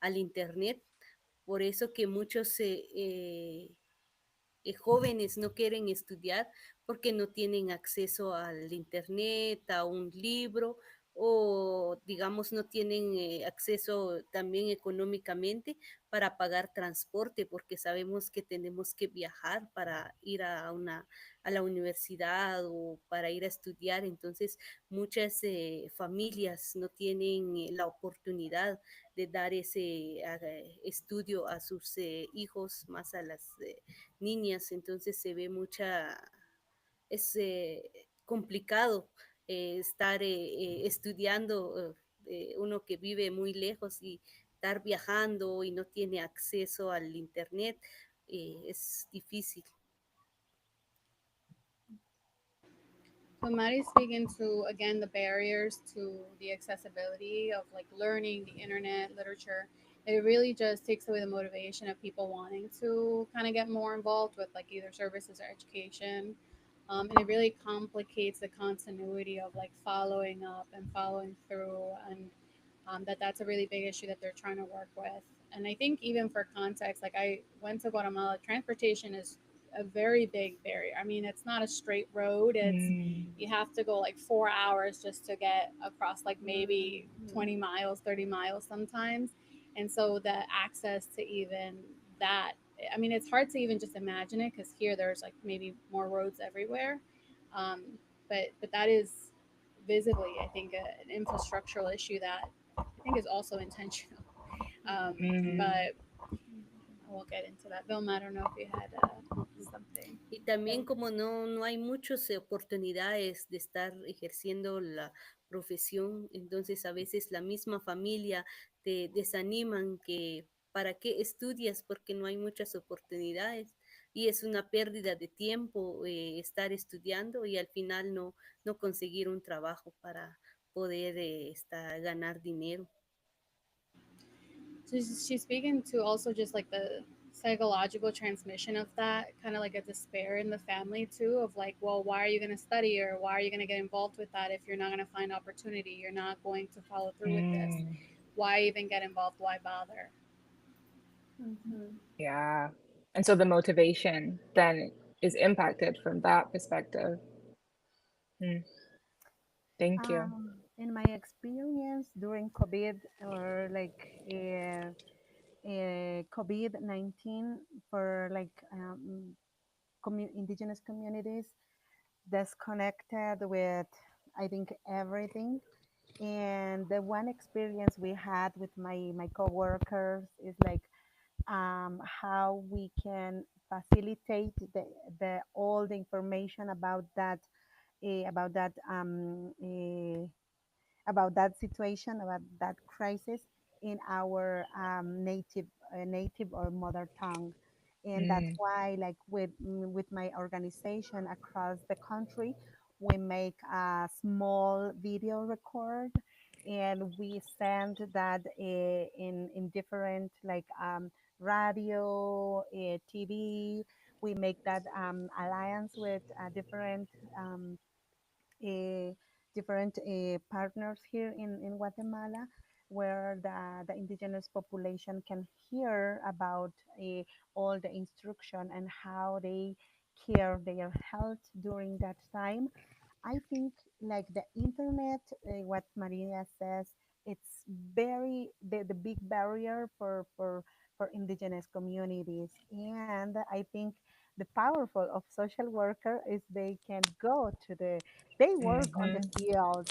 D: al Internet. Por eso que muchos jóvenes no quieren estudiar porque no tienen acceso al internet, a un libro o digamos no tienen acceso también económicamente para pagar transporte porque sabemos que tenemos que viajar para ir a la universidad o para ir a estudiar. Entonces muchas familias no tienen la oportunidad de dar ese estudio a sus hijos, más a las niñas. Entonces se ve mucha, es complicado estar estudiando, uno que vive muy lejos y estar viajando y no tiene acceso al internet, es difícil.
E: So Maddie's speaking to again the barriers to the accessibility of like learning the internet, literature. It really just takes away the motivation of people wanting to kind of get more involved with like either services or education. And it really complicates the continuity of like following up and following through, and that's a really big issue that they're trying to work with. And I think even for context, like I went to Guatemala, transportation is a very big barrier. I mean, it's not a straight road. It's
A: Mm.
E: you have to go like 4 hours just to get across like maybe
C: Mhm.
E: 20 miles, 30 miles sometimes. And so the access to even that, I mean, it's hard to even just imagine it because here there's like maybe more roads everywhere. Um, but that is visibly, I think, an infrastructural issue that I think is also intentional.
A: Mm.
E: But we'll get into that. Vilma, I don't know if you had something.
D: Y también como no hay muchas oportunidades de estar ejerciendo la profesión, entonces a veces la misma familia te desaniman que para qué estudias porque no hay muchas oportunidades y es una pérdida de tiempo estar estudiando y al final no conseguir un trabajo para poder ganar dinero.
E: So she's speaking to also just like the psychological transmission of that, kind of like a despair in the family too, of like, well, why are you going to study or why are you going to get involved with that if you're not going to find opportunity? You're not going to follow through with this.
A: Mm.
E: Why even get involved? Why bother?
C: Mhm.
A: Yeah. And so the motivation then is impacted from that perspective. Mm. Thank you.
C: In my experience during COVID or like COVID-19 for like indigenous communities disconnected with, I think, everything. And the one experience we had with my coworkers is like how we can facilitate the all the information about that about that situation, about that crisis in our native or mother tongue. And that's
A: Mm.
C: why, like with my organization across the country, we make a small video record and we send that in different like radio, TV. We make that alliance with different um, uh, different partners here in Guatemala, where the indigenous population can hear about all the instruction and how they care their health during that time. I think like the internet, what Maria says, it's very the big barrier for indigenous communities. And I think the powerful of social worker is they can go to they work on the
A: Mhm.
C: field.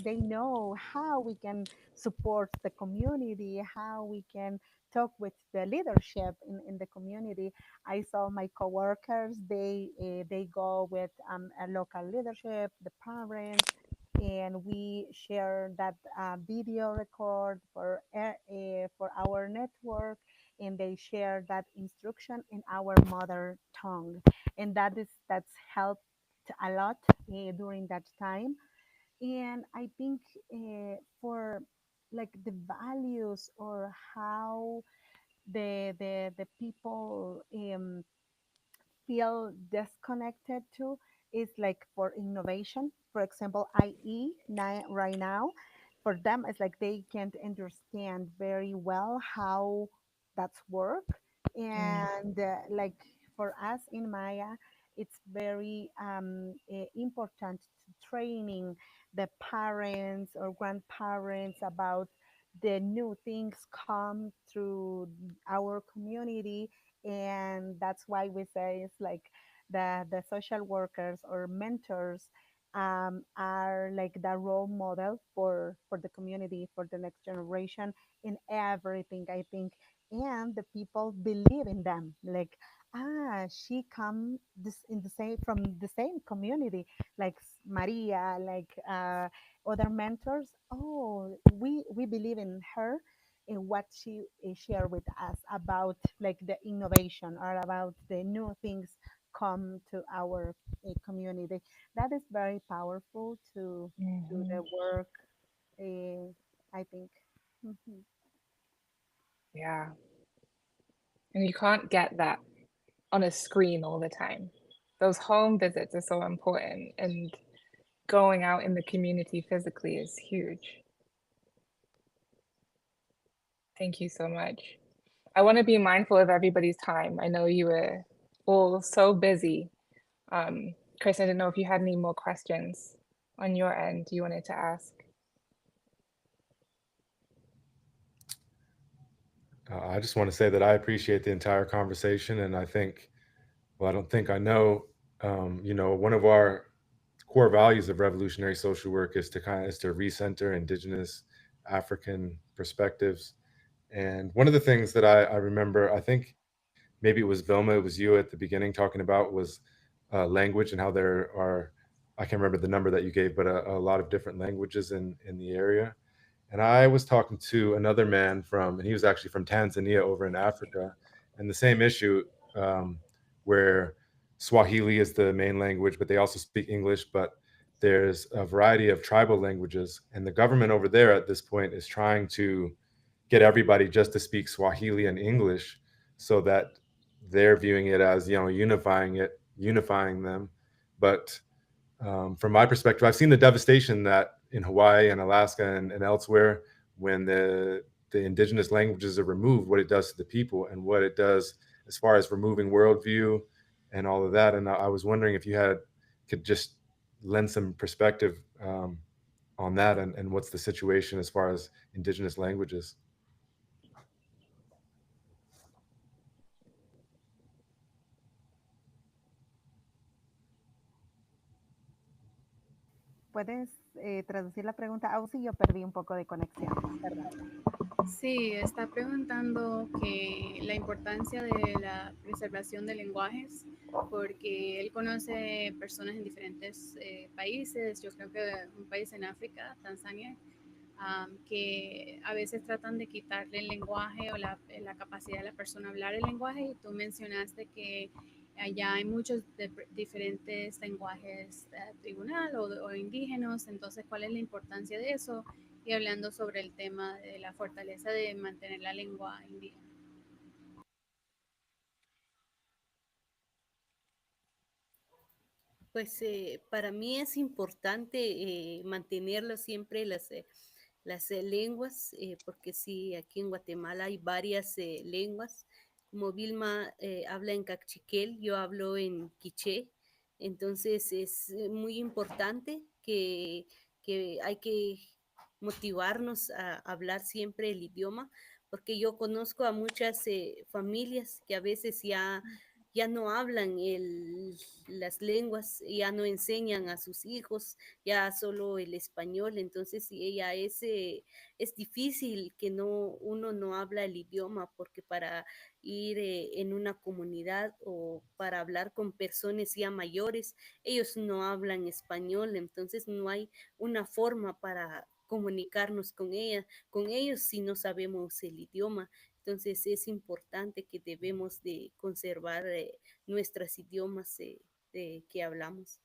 C: They know how we can support the community, how we can talk with the leadership in the community. I saw my coworkers. They go with a local leadership, the parents, and we share that video record for our network, and they share that instruction in our mother tongue, and that's helped a lot during that time. And I think for like the values or how the people feel disconnected to is like for innovation. For example, IE right now, for them, it's like they can't understand very well how that's work.
A: Mm.
C: And like for us in Maya, it's very important to training the parents or grandparents about the new things come through our community. And that's why we say it's like the social workers or mentors are like the role model for the community, for the next generation in everything, I think. And the people believe in them. Like she come this in the same from the same community, like Maria, like other mentors. Oh, we believe in her, in what she shared with us about like the innovation or about the new things come to our community. That is very powerful to do
A: Mhm.
C: the work. I think. Mhm.
A: Yeah. And you can't get that on a screen all the time. Those home visits are so important, and going out in the community physically is huge. Thank you so much. I want to be mindful of everybody's time. I know you were all so busy. Chris, I didn't know if you had any more questions on your end you wanted to ask.
B: I just want to say that I appreciate the entire conversation, and I think, well, I don't think I know, one of our core values of revolutionary social work is to recenter Indigenous African perspectives. And one of the things that I remember, I think maybe it was Vilma, it was you at the beginning talking about, was language, and how there are, I can't remember the number that you gave, but a lot of different languages in the area. And I was talking to another man and he was actually from Tanzania over in Africa, and the same issue, um, where Swahili is the main language, but they also speak English, but there's a variety of tribal languages. And the government over there at this point is trying to get everybody just to speak Swahili and English, so that they're viewing it as, unifying them. But from my perspective, I've seen the devastation that in Hawaii and Alaska and elsewhere, when the indigenous languages are removed, what it does to the people and what it does as far as removing worldview and all of that. And I was wondering if you could just lend some perspective on that, and what's the situation as far as indigenous languages.
C: ¿Puedes traducir la pregunta? Ausi, yo perdí un poco de conexión. Perdón.
E: Sí, está preguntando que la importancia de la preservación de lenguajes, porque él conoce personas en diferentes países, yo creo que un país en África, Tanzania, que a veces tratan de quitarle el lenguaje o la capacidad de la persona a hablar el lenguaje, y tú mencionaste que allá hay muchos diferentes lenguajes tribunal o indígenas, entonces ¿cuál es la importancia de eso? Y hablando sobre el tema de la fortaleza de mantener la lengua indígena.
D: Pues para mí es importante mantenerlo siempre las lenguas, porque sí, aquí en Guatemala hay varias lenguas. Como Vilma habla en cachiquel, yo hablo en quiché. Entonces es muy importante que hay que motivarnos a hablar siempre el idioma, porque yo conozco a muchas familias que a veces ya no hablan las lenguas, ya no enseñan a sus hijos, ya solo el español. Entonces ya es difícil que uno no habla el idioma, porque para ir en una comunidad o para hablar con personas ya mayores, ellos no hablan español, entonces no hay una forma para comunicarnos con ellos si no sabemos el idioma. Entonces es importante que debemos de conservar nuestros idiomas que hablamos.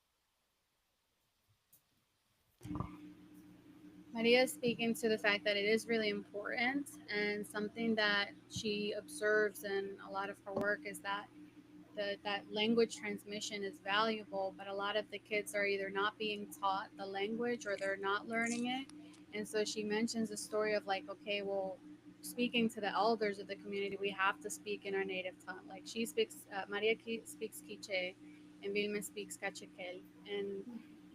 E: Maria is speaking to the fact that it is really important, and something that she observes in a lot of her work is that that language transmission is valuable, but a lot of the kids are either not being taught the language or they're not learning it. And so she mentions a story of like, okay, well, speaking to the elders of the community, we have to speak in our native tongue. Like she speaks, Maria speaks Quiche, and Vilma speaks Cachiquel, and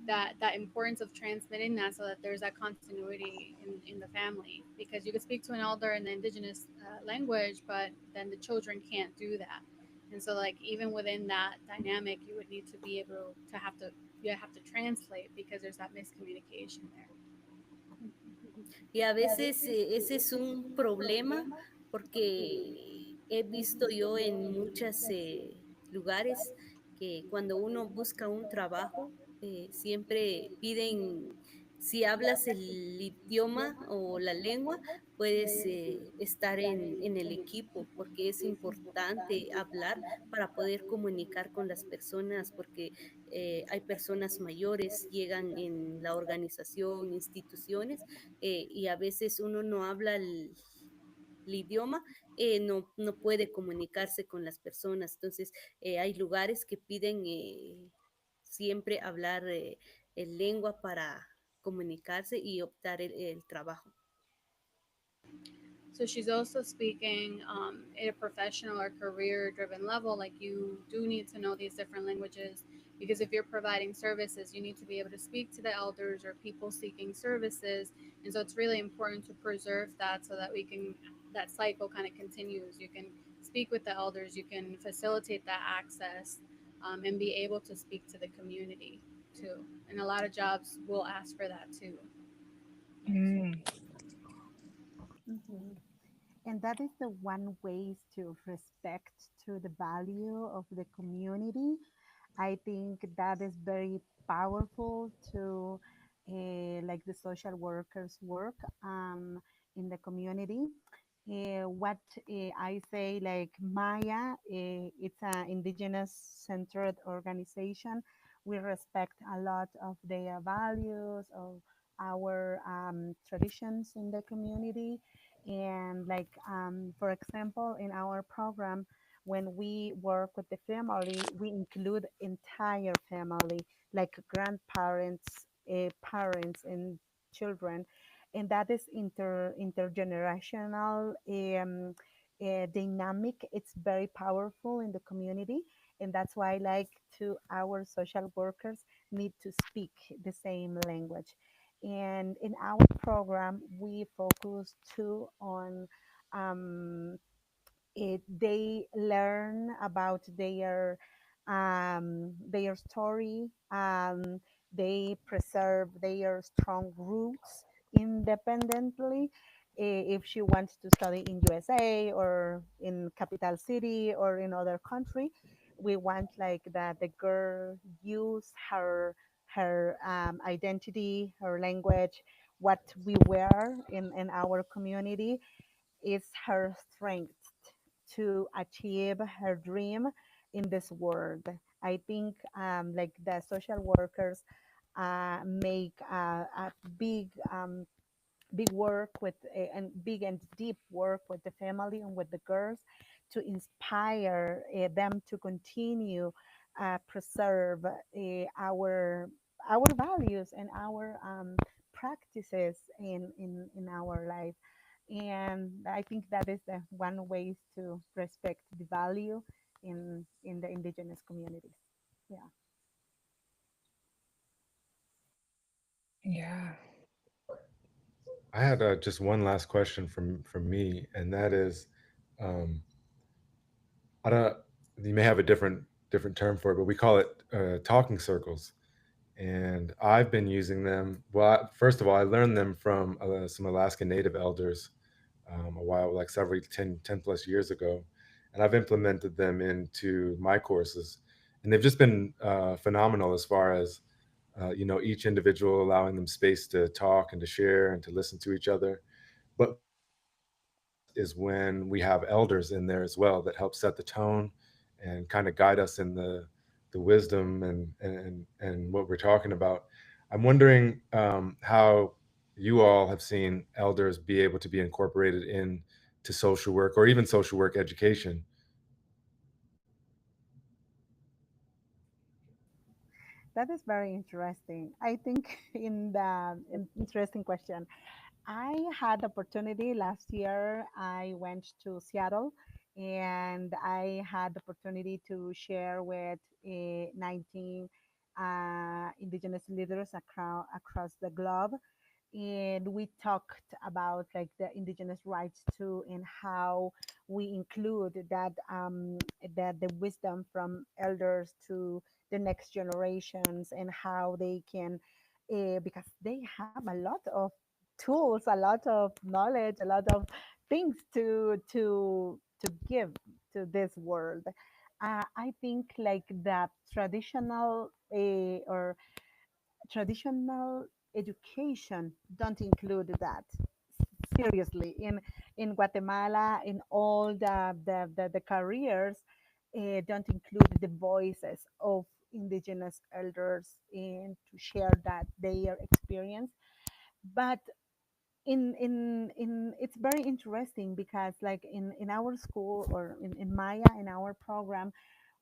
E: that importance of transmitting that so that there's that continuity in the family, because you could speak to an elder in the indigenous language, but then the children can't do that. And so like even within that dynamic, you would need to be able to you have to translate, because there's that miscommunication there.
D: Y a veces ese es un problema, porque he visto yo en muchas lugares que cuando uno busca un trabajo, siempre piden, si hablas el idioma o la lengua, puedes estar en el equipo, porque es importante hablar para poder comunicar con las personas, porque hay personas mayores, llegan en la organización, instituciones, y a veces uno no habla el idioma, no puede comunicarse con las personas. Entonces, hay lugares que piden siempre hablar el lengua para comunicarse y optar el trabajo.
E: So she's also speaking at a professional or career driven level. Like you do need to know these different languages because if you're providing services, you need to be able to speak to the elders or people seeking services. And so it's really important to preserve that so that we can, that cycle kind of continues. You can speak with the elders, you can facilitate that access and be able to speak to the community too. And a lot of jobs will ask for that too.
A: Mm.
C: Mhm. And that is the one ways to respect to the value of the community. I think that is very powerful to like the social workers work in the community. What I say, like Maya, it's an indigenous centered organization. We respect a lot of their values, of our traditions in the community. And like, for example, in our program, when we work with the family, we include entire family, like grandparents, parents, and children, and that is intergenerational dynamic. It's very powerful in the community, and that's why like to our social workers need to speak the same language. And in our program, we focus too on they learn about their story. They preserve their strong roots independently. If she wants to study in USA or in capital city or in other country, we want like that the girl use her identity, her language, what we wear in our community is her strength to achieve her dream in this world. I think like the social workers make a big work with and big and deep work with the family and with the girls to inspire them to continue preserve our values and our practices in our life. And I think that is the one way to respect the value in the indigenous communities. Yeah.
A: Yeah.
B: I had just one last question from me, and that is, um, I don't. You may have a different term for it, but we call it talking circles. And I've been using them. Well, first of all, I learned them from some Alaska Native elders a while, like several 10 plus years ago, and I've implemented them into my courses, and they've just been phenomenal as far as each individual allowing them space to talk and to share and to listen to each other. But is when we have elders in there as well that help set the tone and kind of guide us in the wisdom and what we're talking about. I'm wondering how you all have seen elders be able to be incorporated in to social work or even social work education.
C: That is very interesting. I think in the interesting question. I had the opportunity last year. I went to Seattle and I had the opportunity to share with 19 indigenous leaders across the globe. And we talked about like the indigenous rights too and how we include that the wisdom from elders to the next generations and how they can because they have a lot of tools, a lot of knowledge, a lot of things to give to this world. I think like the traditional or traditional education don't include that seriously in Guatemala. In all the careers don't include the voices of indigenous elders and to share that their experience. But in it's very interesting because like in our school or in Maya in our program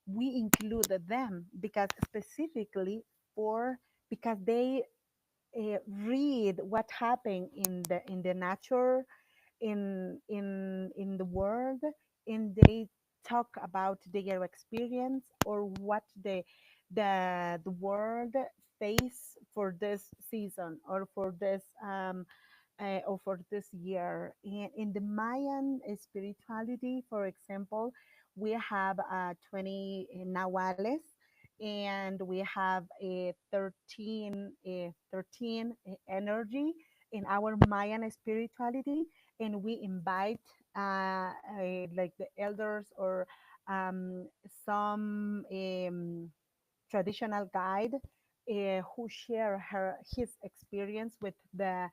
C: we included them because specifically for because they read what happened in the nature in the world, and they talk about their experience or what the world face for this season or for this year. In the Mayan spirituality, for example, we have 20 nahuales, and we have a 13 energy in our Mayan spirituality, and we invite like the elders or um, some traditional guide who share his experience with the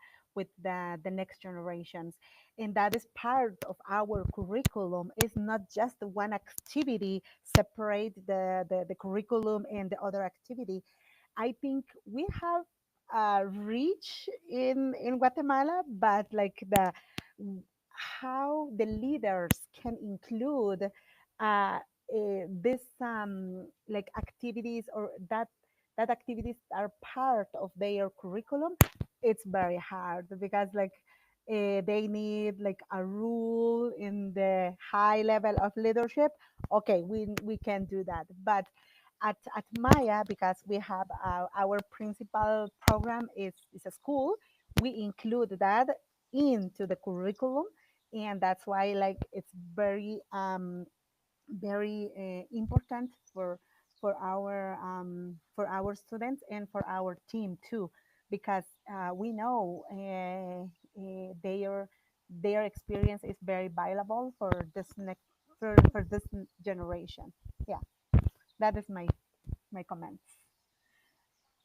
C: next generations, and that is part of our curriculum. It's not just one activity separate the curriculum and the other activity. I think we have reach in Guatemala, but like the how the leaders can include this like activities or that activities are part of their curriculum. It's very hard because like they need like a rule in the high level of leadership. Okay, we can do that, but at Maya, because we have our principal program is a school, we include that into the curriculum, and that's why like it's very important for our students and for our team too, because we know their experience is very valuable for this next for this generation. Yeah, that is my comments.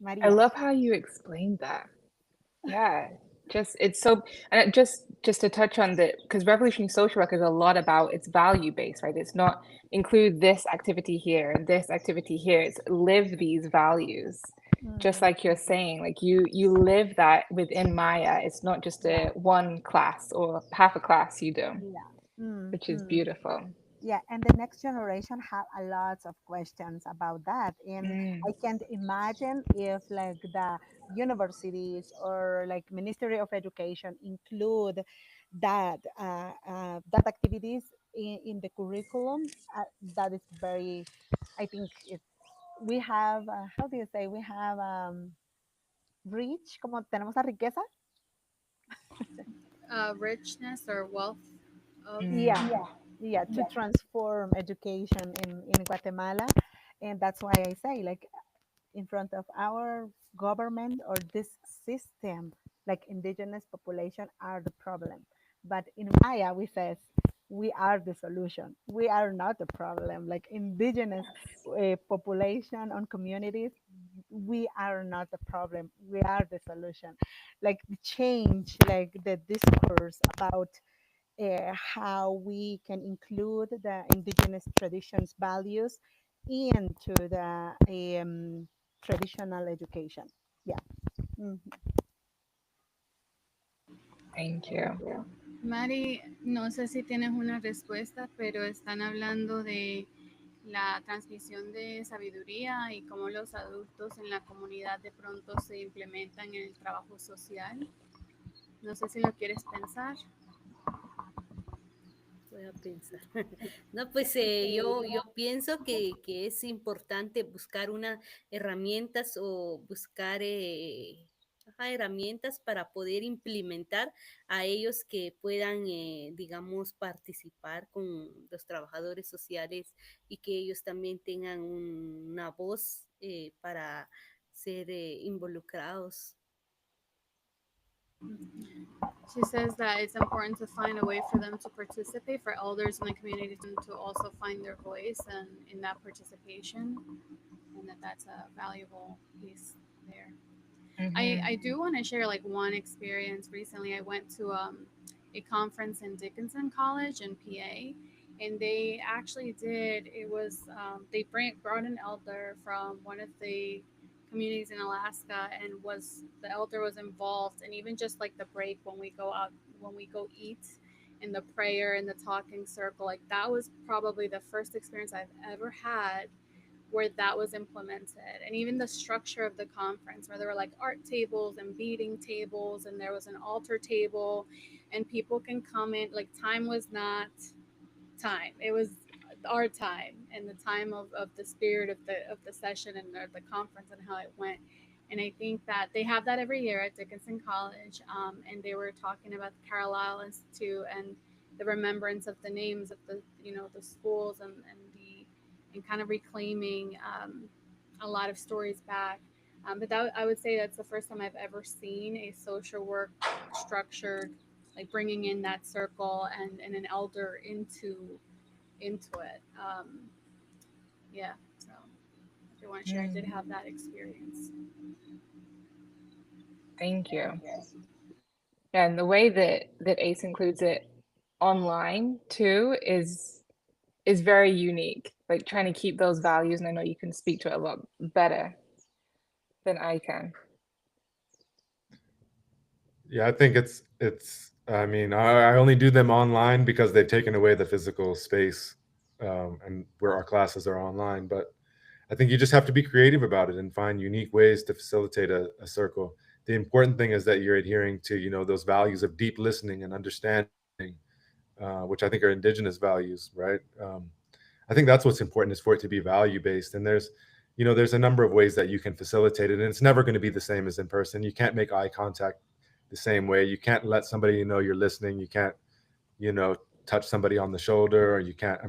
A: I
C: Maria.
A: love how you explained that. Yeah, just it's so, and just to touch on the, because revolutionary social work is a lot about it's value based, right? It's not include this activity here and this activity here. It's live these values, just
C: Mm,
A: like you're saying. Like you live that within Maya. It's not just
C: yeah,
A: a one class or half a class you do,
C: yeah. Mm,
A: which is
C: mm.
A: beautiful.
C: Yeah, and the next generation have a lot of questions about that, and
A: Mm.
C: I can't imagine if like the universities or like Ministry of Education include that activities in the curriculum. That is very, I think it we have how do you say we have rich como tenemos la riqueza.
E: Richness or wealth of.
A: Mm.
C: Yeah, yeah, to transform education in Guatemala, and that's why I say like in front of our government or this system, like indigenous population are the problem. But in Maya, we says we are the solution. We are not the problem. Like indigenous population on communities, we are not the problem. We are the solution. Like the change, like the discourse about how we can include the indigenous traditions values into the traditional education. Yeah. Mhm.
A: Thank you.
E: Mari, no sé si tienes una respuesta, pero están hablando de la transmisión de sabiduría y cómo los adultos en la comunidad de pronto se implementan en el trabajo social. No sé si lo quieres pensar.
D: Voy a pensar. No, pues yo pienso que es importante buscar unas herramientas o buscar herramientas para poder implementar a ellos que puedan, digamos, participar con los trabajadores sociales y que ellos también tengan una voz para ser involucrados.
E: She says that it's important to find a way for them to participate, for elders in the community to also find their voice and in that participation, and that's a valuable piece there. I do want to share like one experience. Recently, I went to a conference in Dickinson College in PA, and they actually did. It was they brought an elder from one of the communities in Alaska, and the elder was involved, and even just like the break when we go out, when we go eat, in the prayer and the talking circle, like that was probably the first experience I've ever had where that was implemented. And even the structure of the conference, where there were like art tables and beading tables, and there was an altar table, and people can come in. Like, time was not time, it was our time, and the time of the spirit of the session and the conference and how it went. And I think that they have that every year at Dickinson College, and they were talking about the Carlisle Institute and the remembrance of the names of the the schools, and kind of reclaiming a lot of stories back. But I would say that's the first time I've ever seen a social work structured, like bringing in that circle and an elder into it. Yeah, so I want to share I did have that experience.
A: Thank you. Yeah, and the way that ACE includes it online too is very unique. Like, trying to keep those values, and I know you can speak to it a lot better than I can.
B: Yeah, I think it's I mean, I only do them online because they've taken away the physical space, and where our classes are online. But I think you just have to be creative about it and find unique ways to facilitate a circle. The important thing is that you're adhering to, those values of deep listening and understanding, which I think are indigenous values, right? I think that's what's important, is for it to be value-based. And there's a number of ways that you can facilitate it, and it's never going to be the same as in person. You can't make eye contact the same way. You can't let somebody know you're listening. You can't, touch somebody on the shoulder, or you can't,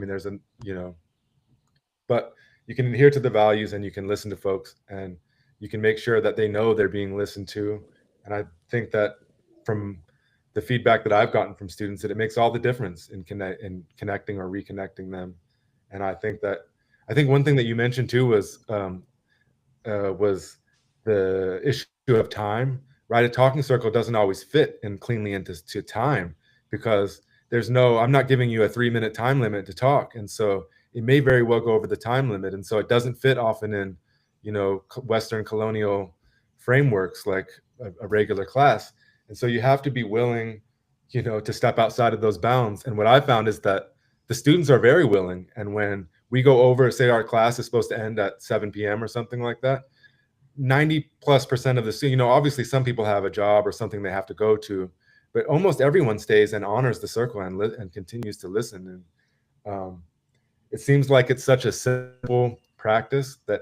B: but you can adhere to the values, and you can listen to folks, and you can make sure that they know they're being listened to. And I think that from the feedback that I've gotten from students, that it makes all the difference in connecting or reconnecting them. And I think one thing that you mentioned too was the issue of time, right? A talking circle doesn't always fit in cleanly into time, because I'm not giving you a 3-minute time limit to talk. And so it may very well go over the time limit. And so it doesn't fit often in, Western colonial frameworks like a regular class. And so you have to be willing, to step outside of those bounds. And what I found is that the students are very willing. And when we go over, say our class is supposed to end at 7 p.m. or something like that, 90+% of the students, obviously some people have a job or something they have to go to, but almost everyone stays and honors the circle and continues to listen. And it seems like it's such a simple practice that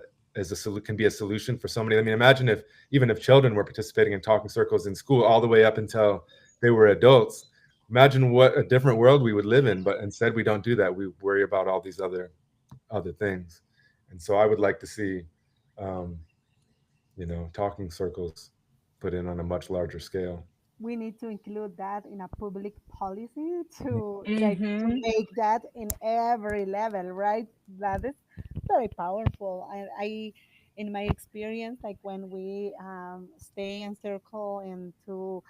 B: can be a solution for so many. I mean, imagine even if children were participating in talking circles in school all the way up until they were adults. Imagine what a different world we would live in. But instead, we don't do that. We worry about all these other things. And so I would like to see, talking circles put in on a much larger scale.
C: We need to include that in a public policy to to make that in every level, right? That is very powerful. I in my experience, like when we stay in circle and to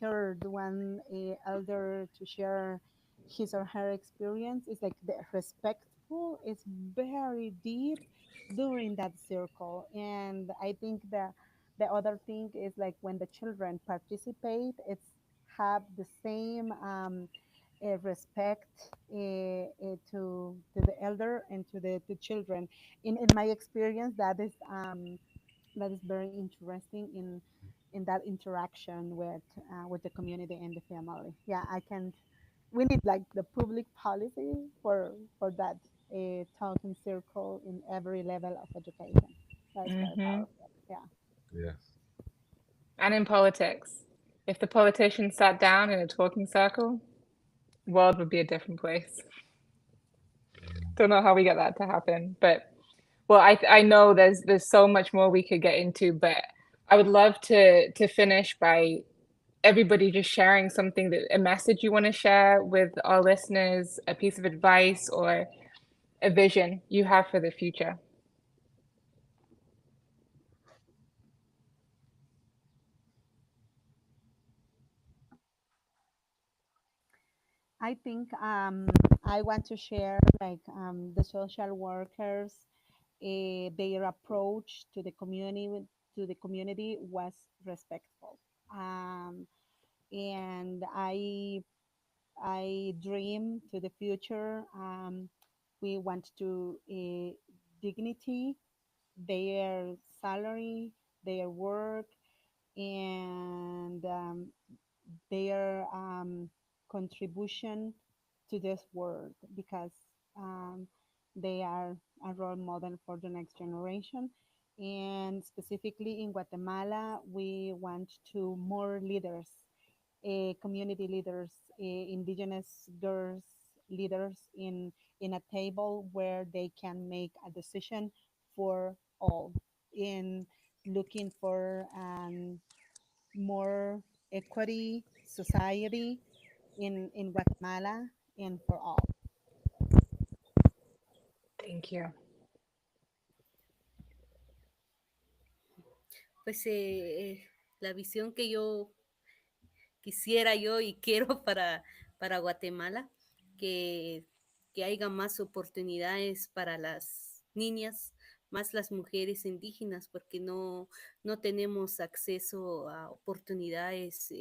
C: heard one elder to share his or her experience, is like the respectful is very deep during that circle. And I think that the other thing is like when the children participate, it's have the same respect to the elder and to the children. In my experience, that is very interesting in that interaction with the community and the family. Yeah, I can. We need like the public policy for that talking circle in every level of education. That's very powerful. Yeah.
B: Yes.
A: And in politics, if the politicians sat down in a talking circle, the world would be a different place. Don't know how we get that to happen, but well, I know there's so much more we could get into, but I would love to finish by everybody just sharing something, a message you want to share with our listeners, a piece of advice or a vision you have for the future.
C: I think I want to share like the social workers, their approach to the community was respectful, and I dream to the future. We want to dignity, their salary, their work, and their contribution to this world, because um, they are a role model for the next generation. And specifically in Guatemala, we want to more leaders, community leaders, indigenous girls leaders in a table where they can make a decision for all, in looking for more equity society in Guatemala and for all.
A: Thank you.
D: Pues la visión que yo quisiera yo y quiero para Guatemala, que, que haya más oportunidades para las niñas, más las mujeres indígenas, porque no tenemos acceso a oportunidades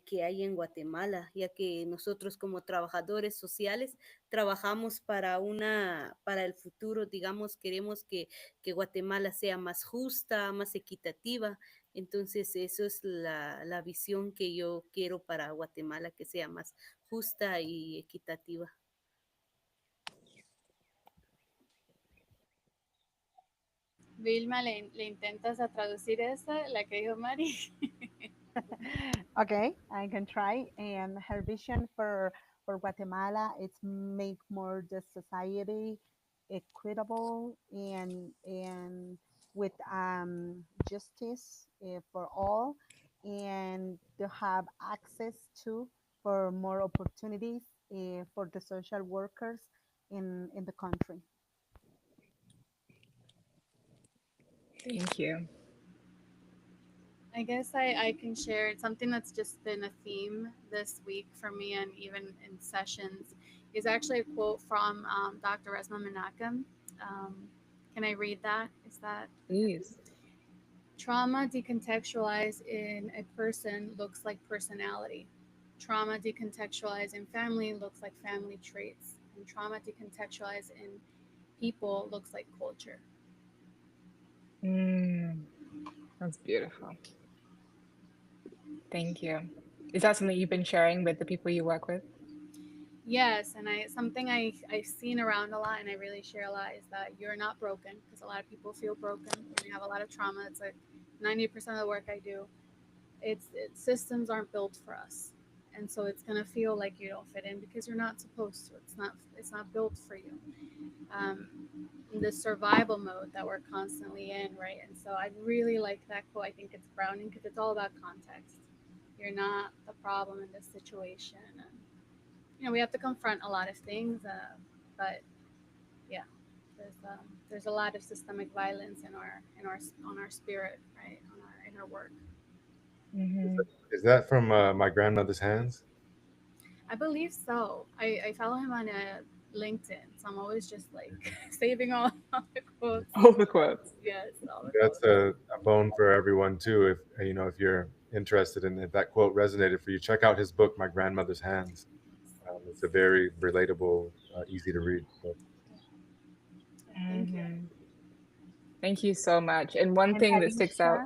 D: que hay en Guatemala, ya que nosotros como trabajadores sociales trabajamos para el futuro, digamos, queremos que Guatemala sea más justa, más equitativa. Entonces, eso es la visión que yo quiero para Guatemala, que sea más justa y equitativa.
E: Vilma, ¿le intentas a traducir esa, la que dijo Mari?
C: Okay, I can try. And her vision for Guatemala is make more the society equitable and with justice for all, and to have access to for more opportunities for the social workers in the country.
A: Thank you.
E: I guess I can share something that's just been a theme this week for me, and even in sessions, is actually a quote from Dr. Resma Menachem. Can I read that? Is that?
A: Please.
E: Trauma decontextualized in a person looks like personality. Trauma decontextualized in family looks like family traits. And trauma decontextualized in people looks like culture.
A: That's beautiful. Thank you. Is that something you've been sharing with the people you work with?
E: Yes, and something I've seen around a lot, and I really share a lot, is that you're not broken, because a lot of people feel broken when they have a lot of trauma. It's like 90% of the work I do. It's systems aren't built for us, and so it's gonna feel like you don't fit in because you're not supposed to. It's not built for you. The survival mode that we're constantly in, right? And so I really like that quote. I think it's Browning, because it's all about context. You're not the problem in this situation, and we have to confront a lot of things, but yeah, there's a lot of systemic violence on our spirit, right, in our work.
A: Mm-hmm.
B: Is that from My Grandmother's Hands?
E: I believe so. I follow him on LinkedIn, so I'm always just like saving all the quotes.
A: All the quotes.
E: Yes, all the
B: That's
E: quotes.
B: a bone for everyone too. If you're interested and if that quote resonated for you, check out his book, My Grandmother's Hands. It's a very relatable, easy to read book.
E: Thank you.
A: Thank you so much. And one
C: And
A: thing that sticks out.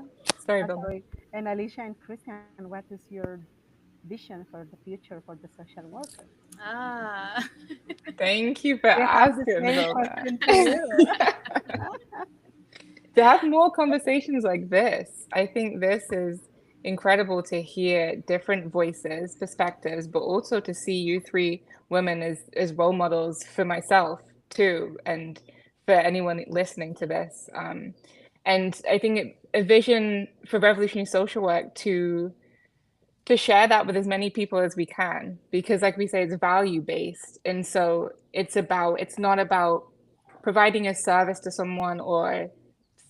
A: Sorry, Bill.
C: sorry. And Alicia and Christian, what is your vision for the future for the social worker?
E: Ah,
A: Thank you for
C: They have the
A: asking
C: same
A: about
C: question
A: that.
C: to you.
A: To have more conversations like this, I think this is incredible to hear different voices, perspectives, but also to see you three women as role models for myself too, and for anyone listening to this. And I think a vision for revolutionary social work to to share that with as many people as we can, because like we say, it's value based. And so it's not about providing a service to someone or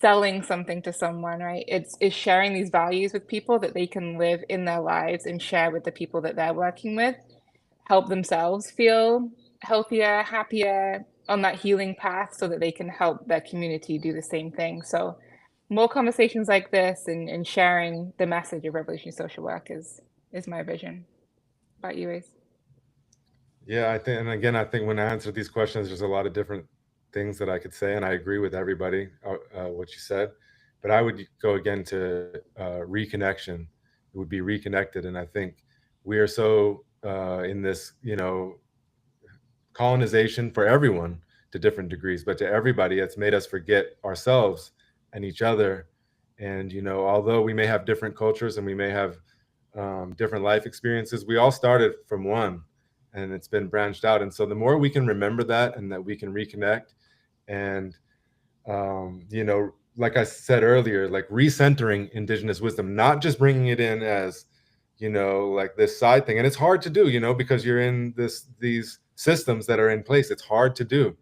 A: selling something to someone, right? It's sharing these values with people that they can live in their lives and share with the people that they're working with, help themselves feel healthier, happier on that healing path so that they can help their community do the same thing. So more conversations like this and sharing the message of revolutionary social work is my vision. About you, Ace?
B: Yeah, I think, and again, I think when I answer these questions, there's a lot of different things that I could say, and I agree with everybody what you said. But I would go again to reconnection. It would be reconnected, and I think we are so in this, colonization for everyone to different degrees, but to everybody, it's made us forget ourselves and each other. And although we may have different cultures and we may have different life experiences, we all started from one, and it's been branched out. And so the more we can remember that, and that we can reconnect, and like I said earlier, like recentering indigenous wisdom, not just bringing it in as like this side thing. And it's hard to do, because you're in these systems that are in place. It's hard to do,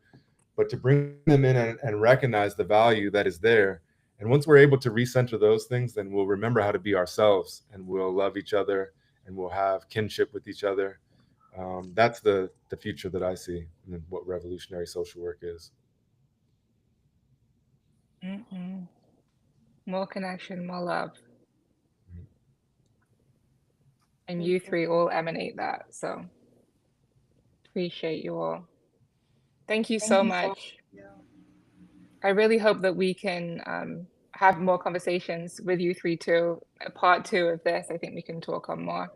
B: but to bring them in and recognize the value that is there. And once we're able to recenter those things, then we'll remember how to be ourselves, and we'll love each other, and we'll have kinship with each other. That's the future that I see, and what revolutionary social work is.
A: More connection, more love. And
C: Thank
A: you
C: you.
A: three all emanate that. So appreciate you all. Thank you so much. I really hope that we can have more conversations with you three too. A part 2 of this, I think we can talk on more.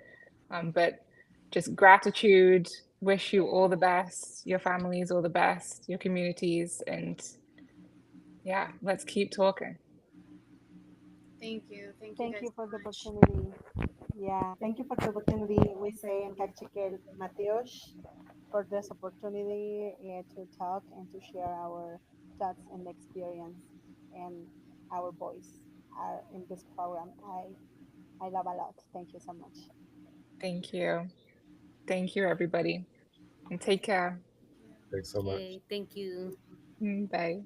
A: But just gratitude, wish you all the best, your families all the best, your communities, and yeah, let's keep talking.
E: Thank you. Thank you
C: Thank
E: guys
C: you for
E: so
C: the
E: much.
C: opportunity. Yeah, thank you for the opportunity. We say in Cachiquel, Mateos, for this opportunity to talk and to share our thoughts and experience and our voice in this program. I love a lot. Thank you so much.
A: Thank you. Thank you, everybody. And take care.
B: Thanks so much.
D: Okay, thank you.
A: Bye.